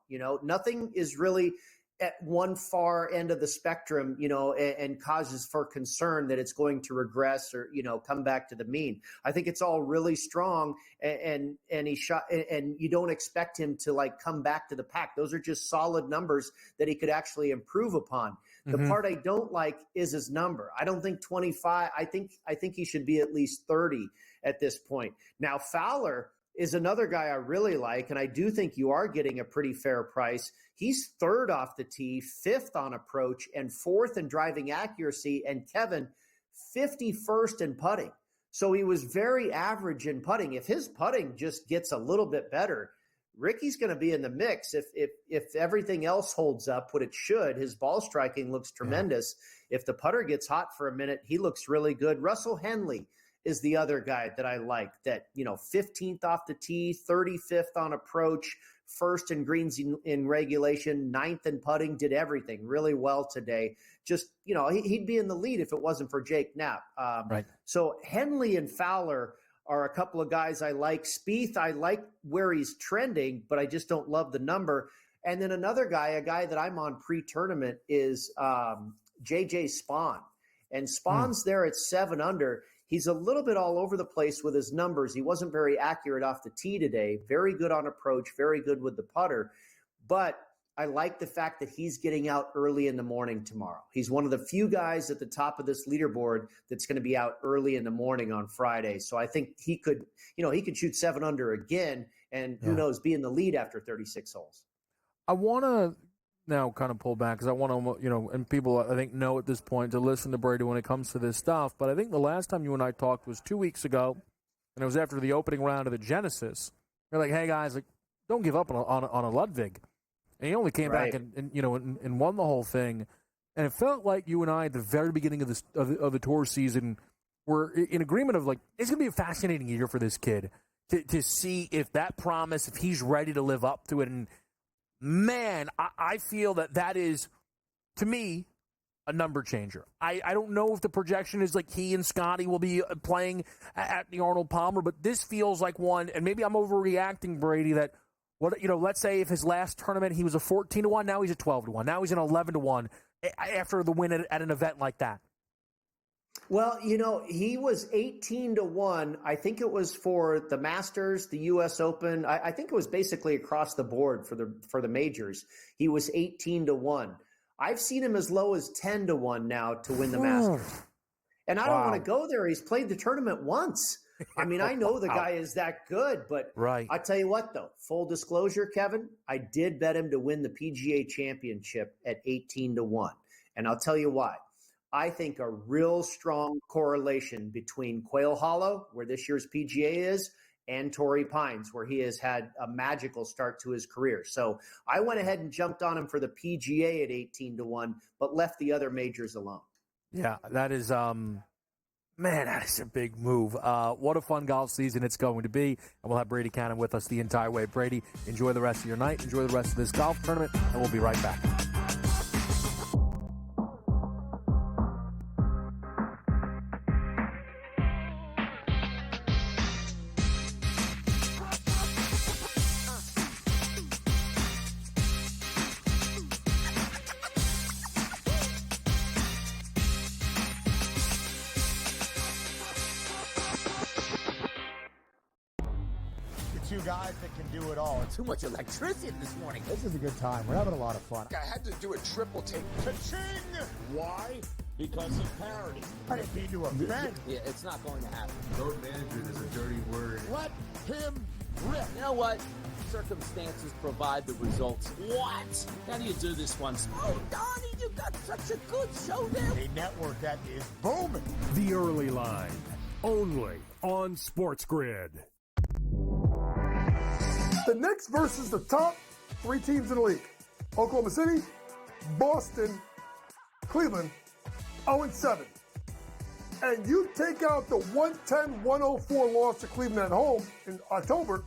Speaker 5: Nothing is really at one far end of the spectrum, and causes for concern that it's going to regress or, come back to the mean. I think it's all really strong, and he shot, and you don't expect him to come back to the pack. Those are just solid numbers that he could actually improve upon. The part I don't like is his number. I don't think 25. I think he should be at least 30 at this point. Now, Fowler is another guy I really like, and I do think you are getting a pretty fair price. He's 3rd off the tee, 5th on approach, and 4th in driving accuracy, and Kevin, 51st in putting. So he was very average in putting. If his putting just gets a little bit better, Ricky's going to be in the mix. If everything else holds up what it should, his ball striking looks tremendous. If the putter gets hot for a minute, he looks really good. Russell Henley is the other guy that I like, that, 15th off the tee, 35th on approach, 1st in greens in regulation, 9th in putting, did everything really well today. Just, he'd be in the lead if it wasn't for Jake Knapp.
Speaker 3: Right.
Speaker 5: So Henley and Fowler are a couple of guys I like. Spieth, I like where he's trending, but I just don't love the number. And then another guy, a guy that I'm on pre-tournament, is JJ Spawn. And Spawn's there at 7 under. He's a little bit all over the place with his numbers. He wasn't very accurate off the tee today. Very good on approach, very good with the putter. But I like the fact that he's getting out early in the morning tomorrow. He's one of the few guys at the top of this leaderboard that's going to be out early in the morning on Friday. So I think he could shoot 7 under again, and who knows, be in the lead after 36 holes.
Speaker 3: I want to now kind of pull back because I want to, and people I think know at this point to listen to Brady when it comes to this stuff. But I think the last time you and I talked was 2 weeks ago, and it was after the opening round of the Genesis. You're like, hey guys, don't give up on a Ludwig. And he only came back and won the whole thing. And it felt like you and I at the very beginning of the tour season were in agreement of like, it's going to be a fascinating year for this kid to see if that promise, if he's ready to live up to it. And man, I feel that is, to me, a number changer. I don't know if the projection is like he and Scotty will be playing at the Arnold Palmer, but this feels like one, and maybe I'm overreacting, Brady, that let's say if his last tournament he was a 14-1, now he's a 12-1, now he's an 11-1 after the win at an event like that.
Speaker 5: Well, he was 18-1. I think it was for the Masters, the U.S. Open. I think it was basically across the board for the majors. He was 18-1. I've seen him as low as 10-1 now to win the Masters. And I don't want to go there. He's played the tournament once. I mean, I know the guy is that good, but I tell you what, though, full disclosure, Kevin, I did bet him to win the PGA Championship at 18-1. And I'll tell you why. I think a real strong correlation between Quail Hollow, where this year's PGA is, and Torrey Pines, where he has had a magical start to his career. So I went ahead and jumped on him for the PGA at 18-1, but left the other majors alone.
Speaker 3: Yeah, that is man, that is a big move. What a fun golf season it's going to be. And we'll have Brady Cannon with us the entire way. Brady, enjoy the rest of your night. Enjoy the rest of this golf tournament, and we'll be right back.
Speaker 7: Two guys that can do it all.
Speaker 10: Too much electricity this morning.
Speaker 7: This is a good time. We're having a lot of fun.
Speaker 10: I had to do a triple take.
Speaker 7: Ka-ching! Why? Because of parity. I didn't mean to offend.
Speaker 10: Yeah, it's not going to happen.
Speaker 11: Road management is a dirty word.
Speaker 7: Let him rip.
Speaker 10: You know what? Circumstances provide the results. What? How do you do this one? Oh, Donnie, you got such a good show there.
Speaker 7: A network that is booming.
Speaker 12: The Early Line, only on SportsGrid.
Speaker 4: The Knicks versus the top 3 teams in the league. Oklahoma City, Boston, Cleveland, 0-7. And you take out the 110-104 loss to Cleveland at home in October,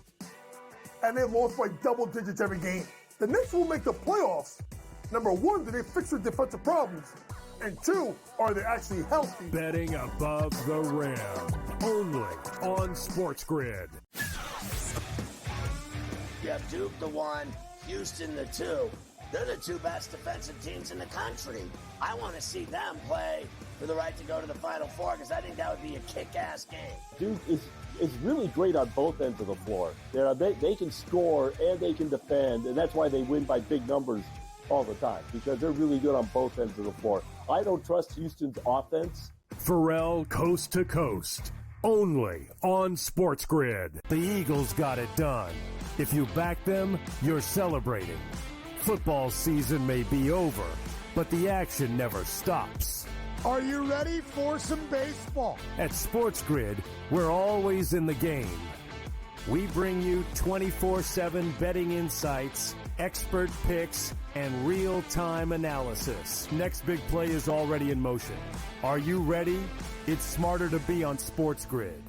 Speaker 4: and they've lost by double digits every game. The Knicks will make the playoffs. Number 1, do they fix their defensive problems? And 2, are they actually healthy?
Speaker 12: Betting above the rim, only on SportsGrid.
Speaker 15: You have Duke the 1, Houston the 2. They're the 2 best defensive teams in the country. I want to see them play for the right to go to the Final Four because I think that would be a kick-ass game.
Speaker 16: Duke is really great on both ends of the floor. They can score and they can defend, and that's why they win by big numbers all the time, because they're really good on both ends of the floor. I don't trust Houston's offense.
Speaker 12: Pharrell coast to coast, only on SportsGrid. The Eagles got it done. If you back them, you're celebrating. Football season may be over, but the action never stops.
Speaker 7: Are you ready for some baseball?
Speaker 12: At SportsGrid, we're always in the game. We bring you 24/7 betting insights, expert picks, and real-time analysis. Next big play is already in motion. Are you ready? It's smarter to be on SportsGrid.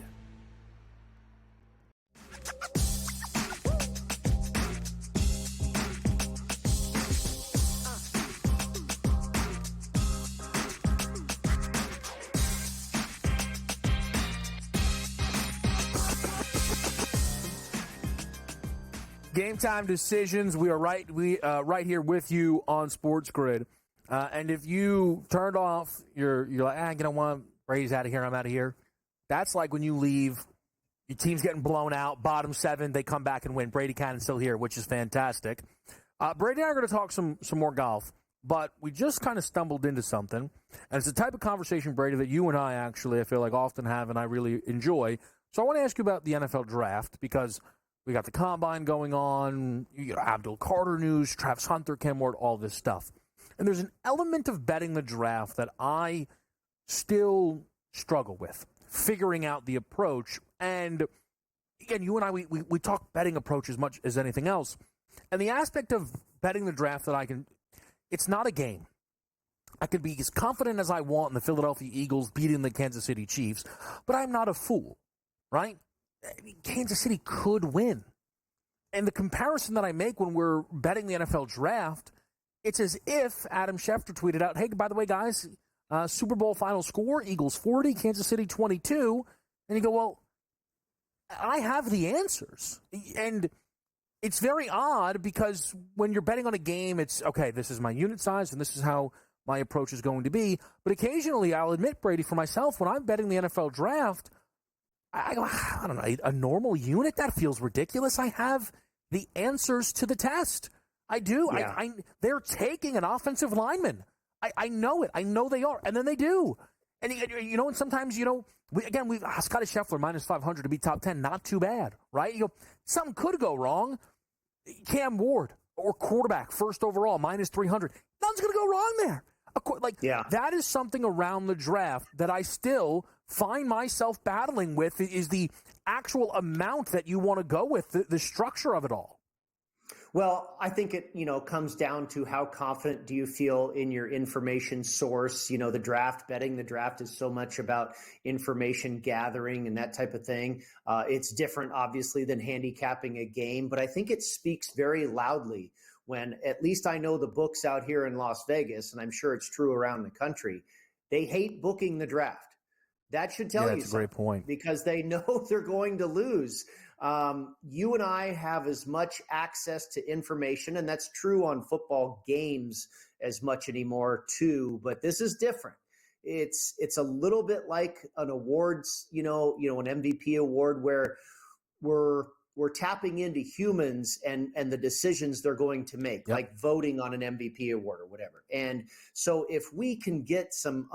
Speaker 3: Game time decisions. We are right here with you on SportsGrid. And if you turned off you're like, you know what, Brady's out of here, I'm out of here. That's like when you leave, your team's getting blown out, bottom 7, they come back and win. Brady Cannon's still here, which is fantastic. Brady and I are going to talk some more golf, but we just kind of stumbled into something, and it's the type of conversation, Brady, that you and I actually, I feel like, often have and I really enjoy. So I want to ask you about the NFL draft, because we got the Combine going on, you got Abdul Carter news, Travis Hunter, Cam Ward, all this stuff. And there's an element of betting the draft that I still struggle with, figuring out the approach. And again, you and I, we talk betting approach as much as anything else. And the aspect of betting the draft that it's not a game. I could be as confident as I want in the Philadelphia Eagles beating the Kansas City Chiefs, but I'm not a fool, right? Kansas City could win. And the comparison that I make when we're betting the NFL draft, it's as if Adam Schefter tweeted out, hey, by the way, guys, Super Bowl final score, Eagles 40, Kansas City 22. And you go, well, I have the answers. And it's very odd because when you're betting on a game, it's, okay, this is my unit size and this is how my approach is going to be. But occasionally, I'll admit, Brady, for myself, when I'm betting the NFL draft, I go, I don't know, a normal unit? That feels ridiculous. I have the answers to the test. I do. Yeah. They're taking an offensive lineman. I know it. I know they are. And then they do. And, and sometimes, Scotty Scheffler, minus 500 to be top 10, not too bad, right? Something could go wrong. Cam Ward, or quarterback, first overall, minus 300. Nothing's going to go wrong there. That is something around the draft that I still find myself battling with, is the actual amount that you want to go with, the structure of it all.
Speaker 5: Well, I think it, comes down to how confident do you feel in your information source. The draft, betting the draft is so much about information gathering and that type of thing. It's different, obviously, than handicapping a game, but I think it speaks very loudly when, at least I know the books out here in Las Vegas, and I'm sure it's true around the country, they hate booking the draft. That should tell you
Speaker 3: that's a great point.
Speaker 5: Because they know they're going to lose. You and I have as much access to information, and that's true on football games as much anymore too, but this is different. It's a little bit like an awards, an MVP award where we're tapping into humans and the decisions they're going to make, like voting on an MVP award or whatever. And so if we can get some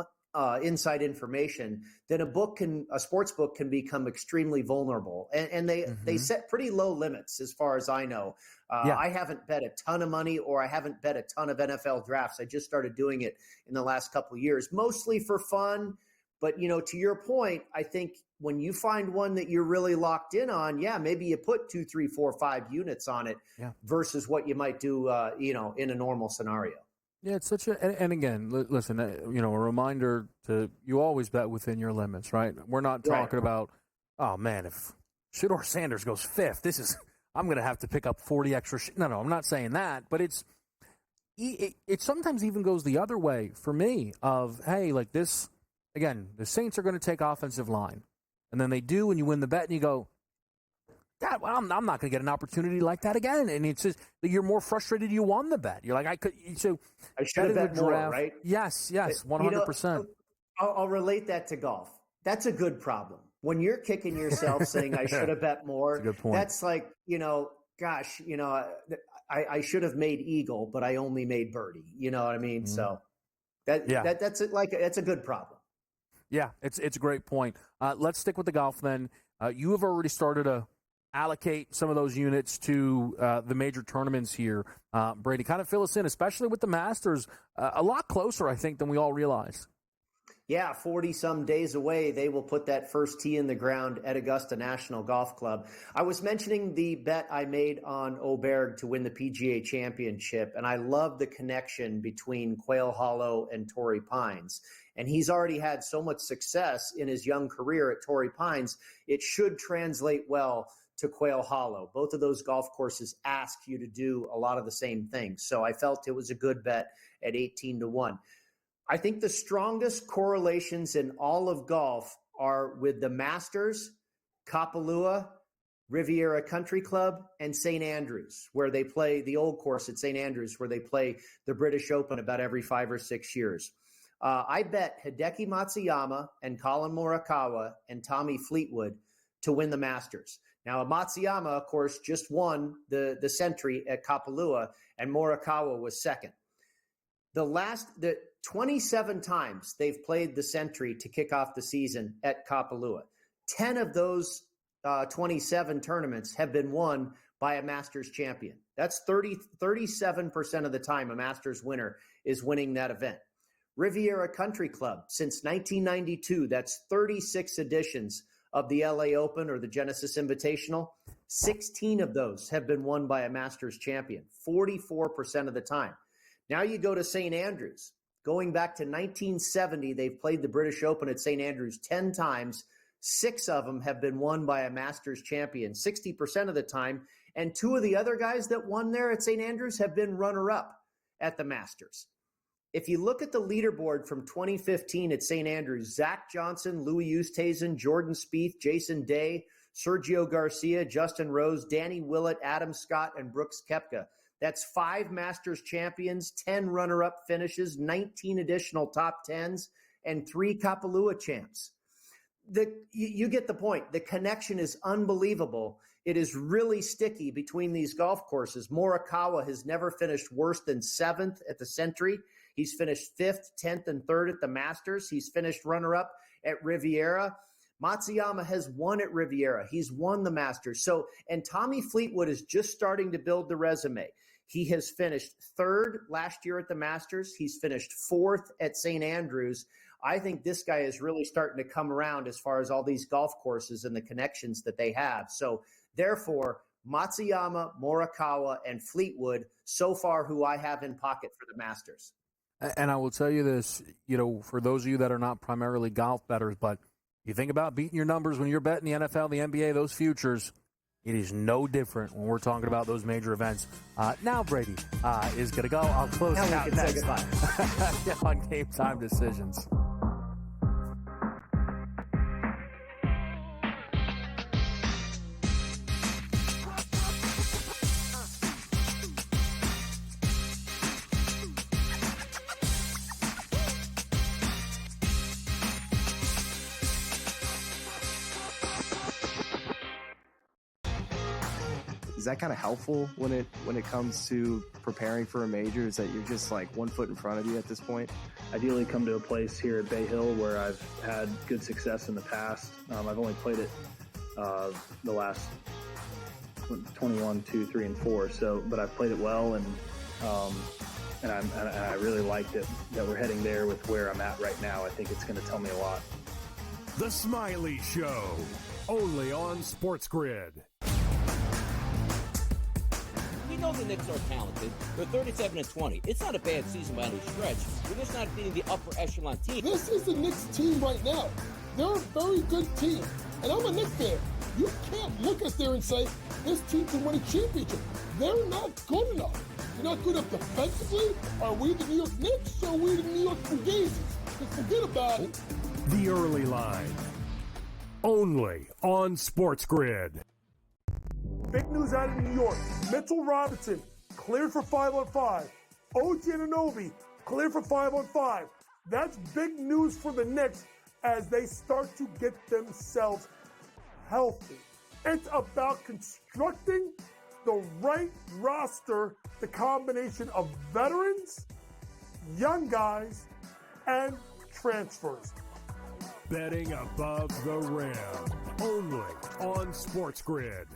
Speaker 5: inside information, then a sports book can become extremely vulnerable. And they set pretty low limits as far as I know. I haven't bet a ton of money, or I haven't bet a ton of NFL drafts. I just started doing it in the last couple of years, mostly for fun. But, to your point, I think when you find one that you're really locked in on, maybe you put 2, 3, 4, 5 units on it versus what you might do, in a normal scenario.
Speaker 3: Yeah, it's such and again, listen, a reminder to you always bet within your limits, right? We're not talking about, oh man, if Shedeur Sanders goes 5th, I'm going to have to pick up 40 extra. No, I'm not saying that, but it sometimes even goes the other way for me of, hey, like this, again, the Saints are going to take offensive line, and then they do, and you win the bet, and you go, God, well, I'm not going to get an opportunity like that again. And it's just that you're more frustrated you won the bet. You're like, I should have bet more, right? Yes, 100%.
Speaker 5: I'll relate that to golf. That's a good problem. When you're kicking yourself saying, I should have bet more, that's a good point. That's like, gosh, I should have made eagle, but I only made birdie. You know what I mean? Mm-hmm. So that's a good problem.
Speaker 3: Yeah, it's a great point. Let's stick with the golf then. You have already started to allocate some of those units to the major tournaments here. Brady, kind of fill us in, especially with the Masters, a lot closer, I think, than we all realize.
Speaker 5: Yeah, 40-some days away, they will put that first tee in the ground at Augusta National Golf Club. I was mentioning the bet I made on Oberg to win the PGA Championship, and I love the connection between Quail Hollow and Torrey Pines. And he's already had so much success in his young career at Torrey Pines, it should translate well to Quail Hollow. Both of those golf courses ask you to do a lot of the same things. So I felt it was a good bet at 18-1. I think the strongest correlations in all of golf are with the Masters, Kapalua, Riviera Country Club, and St. Andrews, where they play the old course at St. Andrews, where they play the British Open about every 5 or 6 years.
Speaker 18: I bet Hideki Matsuyama and Colin Morikawa and Tommy Fleetwood to win the Masters. Now, Matsuyama, of course, just won the Century at Kapalua, and Morikawa was second. The 27 times they've played the Century to kick off the season at Kapalua. 10 of those 27 tournaments have been won by a Masters champion. That's 37% of the time a Masters winner is winning that event. Riviera Country Club, since 1992, that's 36 editions of the LA Open or the Genesis Invitational. 16 of those have been won by a Masters champion, 44% of the time. Now you go to St. Andrews. Going back to 1970, they've played the British Open at St. Andrews 10 times. 6 of them have been won by a Masters champion, 60% of the time. And 2 of the other guys that won there at St. Andrews have been runner-up at the Masters. If you look at the leaderboard from 2015 at St. Andrews, Zach Johnson, Louis Oosthuizen, Jordan Spieth, Jason Day, Sergio Garcia, Justin Rose, Danny Willett, Adam Scott, and Brooks Koepka. That's 5 Masters champions, 10 runner-up finishes, 19 additional top 10s, and 3 Kapalua champs. You get the point. The connection is unbelievable. It is really sticky between these golf courses. Morikawa has never finished worse than 7th at the Century. He's finished 5th, 10th, and 3rd at the Masters. He's finished runner-up at Riviera. Matsuyama has won at Riviera. He's won the Masters. And Tommy Fleetwood is just starting to build the resume. He has finished 3rd last year at the Masters. He's finished 4th at St. Andrews. I think this guy is really starting to come around as far as all these golf courses and the connections that they have. So therefore, Matsuyama, Morikawa, and Fleetwood, so far who I have in pocket for the Masters.
Speaker 3: And I will tell you this, for those of you that are not primarily golf bettors, but you think about beating your numbers when you're betting the NFL, the NBA, those futures, it is no different when we're talking about those major events. Now Brady is going to go. I'll close it out next on Game Time Decisions.
Speaker 2: Is that kind of helpful when it comes to preparing for a major? Is that you're just like 1 foot in front of you at this point?
Speaker 19: Ideally come to a place here at Bay Hill where I've had good success in the past. I've only played it the last 21, 2, 3, and 4. But I've played it well, and I really liked it that we're heading there with where I'm at right now. I think it's going to tell me a lot.
Speaker 12: The Smiley Show, only on SportsGrid.
Speaker 10: We know the Knicks are talented. They're 37-20. It's not a bad season by any stretch. We're just not beating the upper echelon team.
Speaker 4: This is the Knicks team right now. They're a very good team. And I'm a Knicks fan. You can't look at there and say, this team can win a championship. They're not good enough. They're not good enough defensively. Are we the New York Knicks or are we the New York Fugazis? Just forget about it.
Speaker 12: The Early Line, only on SportsGrid.
Speaker 4: Big news out of New York. Mitchell Robinson cleared for 5-on-5. OG Anunoby cleared for 5-on-5. That's big news for the Knicks as they start to get themselves healthy. It's about constructing the right roster, the combination of veterans, young guys, and transfers.
Speaker 12: Betting above the rim, only on SportsGrid.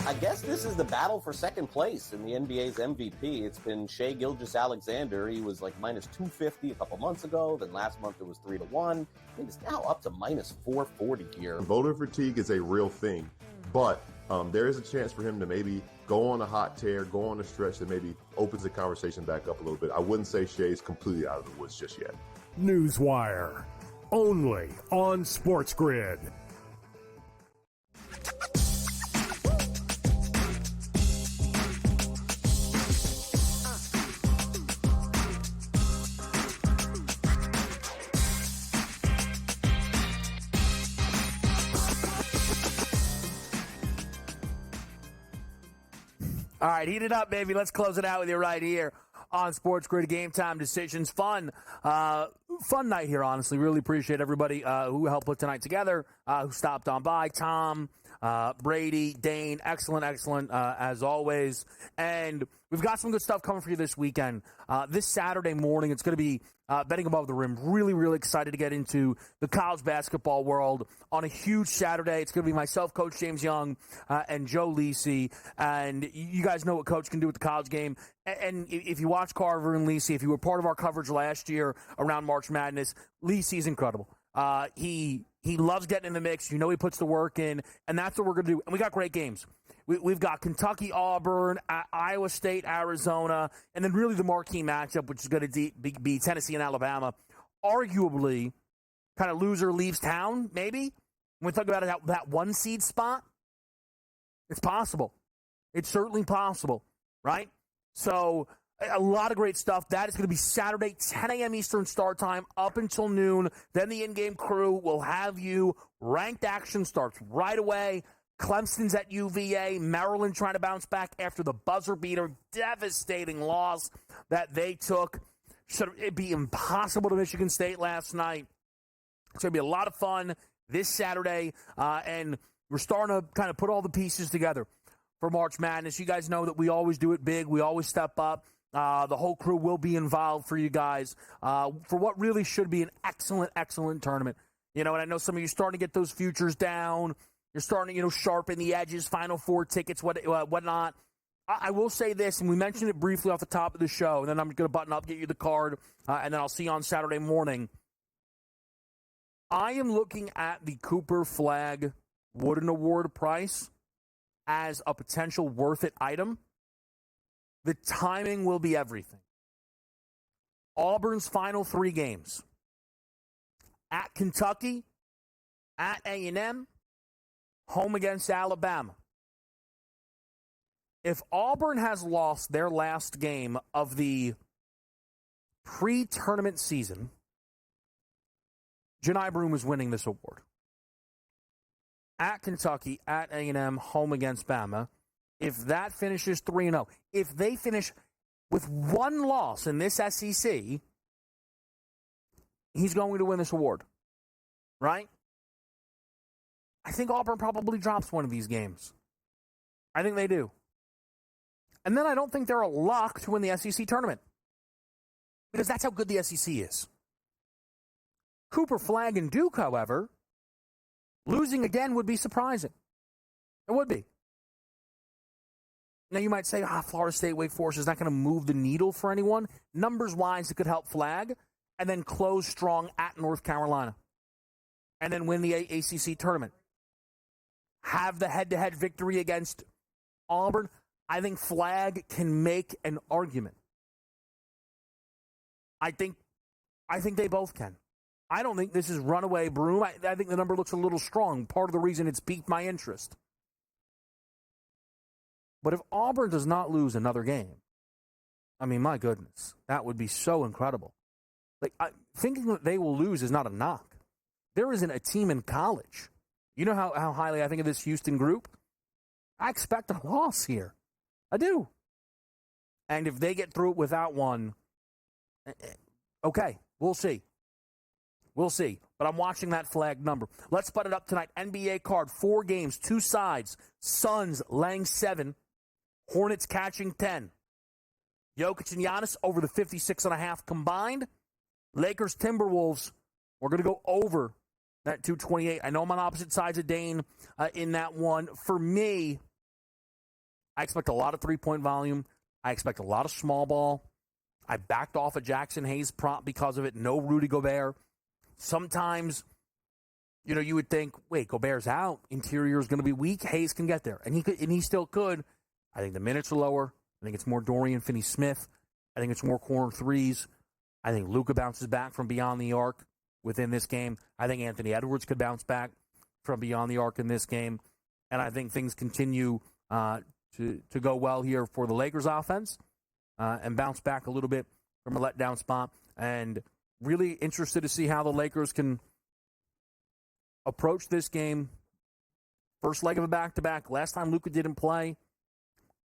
Speaker 20: I guess this is the battle for second place in the NBA's MVP. It's been Shai Gilgeous-Alexander. He was like minus 250 a couple months ago. Then last month it was 3-1. I think it's now up to minus 440 here.
Speaker 21: Voter fatigue is a real thing, but there is a chance for him to maybe go on a hot tear, go on a stretch that maybe opens the conversation back up a little bit. I wouldn't say Shai's completely out of the woods just yet.
Speaker 12: Newswire, only on SportsGrid.
Speaker 3: All right, heat it up, baby. Let's close it out with you right here on Sports Grid. Game Time Decisions. Fun night here, honestly. Really appreciate everybody who helped put tonight together, who stopped on by. Tom, Brady, Dane, excellent, as always. And we've got some good stuff coming for you this weekend. This Saturday morning, it's going to be Betting Above the Rim. Really, really excited to get into the college basketball world on a huge Saturday. It's going to be myself, Coach James Young, and Joe Lisi. And you guys know what Coach can do with the college game. And if you watch Carver and Lisi, if you were part of our coverage last year around March Madness, Lisi's incredible. He loves getting in the mix. You know he puts the work in, and that's what we're going to do. And we got great games. We've got Kentucky, Auburn, Iowa State, Arizona, and then really the marquee matchup, which is going to be Tennessee and Alabama. Arguably, kind of loser leaves town, maybe. When we talk about that one seed spot, it's possible. It's certainly possible, right? So a lot of great stuff. That is going to be Saturday, 10 a.m. Eastern start time, up until noon. Then the in-game crew will have you. Ranked action starts right away. Clemson's at UVA. Maryland trying to bounce back after the buzzer beater, devastating loss that they took. It'd be impossible to Michigan State last night. It's going to be a lot of fun this Saturday, and we're starting to kind of put all the pieces together for March Madness. You guys know that we always do it big. We always step up. The whole crew will be involved for you guys for what really should be an excellent tournament. You know, and I know some of you are starting to get those futures down. You're starting to, sharpen the edges, Final Four tickets, whatnot. I will say this, and we mentioned it briefly off the top of the show, and then I'm going to button up, get you the card, and then I'll see you on Saturday morning. I am looking at the Cooper Flag Wooden Award price as a potential worth-it item. The timing will be everything. Auburn's final 3 games. At Kentucky, at A&M, home against Alabama. If Auburn has lost their last game of the pre-tournament season, Janai Broom is winning this award. At Kentucky, at A&M, home against Bama, if that finishes 3-0, if they finish with 1 loss in this SEC, he's going to win this award, right? I think Auburn probably drops one of these games. I think they do. And then I don't think they're a lock to win the SEC tournament, because that's how good the SEC is. Cooper Flag and Duke, however, losing again would be surprising. It would be. Now, you might say, Florida State, Wake Forest is not going to move the needle for anyone. Numbers-wise, it could help Flag, and then close strong at North Carolina, and then win the ACC tournament. Have the head-to-head victory against Auburn. I think Flag can make an argument. I think they both can. I don't think this is runaway Broom. I think the number looks a little strong. Part of the reason it's piqued my interest. But if Auburn does not lose another game, I mean, my goodness, that would be so incredible. Thinking that they will lose is not a knock. There isn't a team in college. You know how highly I think of this Houston group? I expect a loss here. I do. And if they get through it without one, okay, we'll see. We'll see. But I'm watching that Flag number. Let's put it up tonight. NBA card, 4 games, 2 sides. Suns laying 7. Hornets catching 10. Jokic and Giannis over the 56.5 combined. Lakers, Timberwolves, we're going to go over that 228. I know I'm on opposite sides of Dane in that one. For me, I expect a lot of three-point volume. I expect a lot of small ball. I backed off a Jackson Hayes prop because of it. No Rudy Gobert. Sometimes, you would think, wait, Gobert's out. Interior is going to be weak. Hayes can get there. And he still could. I think the minutes are lower. I think it's more Dorian Finney-Smith. I think it's more corner threes. I think Luka bounces back from beyond the arc within this game. I think Anthony Edwards could bounce back from beyond the arc in this game. And I think things continue to go well here for the Lakers offense and bounce back a little bit from a letdown spot. And really interested to see how the Lakers can approach this game. First leg of a back-to-back. Last time Luka didn't play.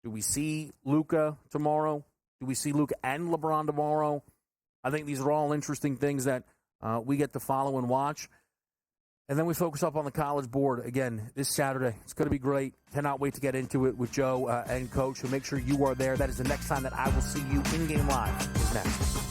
Speaker 3: Do we see Luka tomorrow? Do we see Luka and LeBron tomorrow? I think these are all interesting things that we get to follow and watch. And then we focus up on the College Board again this Saturday. It's going to be great. Cannot wait to get into it with Joe and Coach. So make sure you are there. That is the next time that I will see you in-game live is next.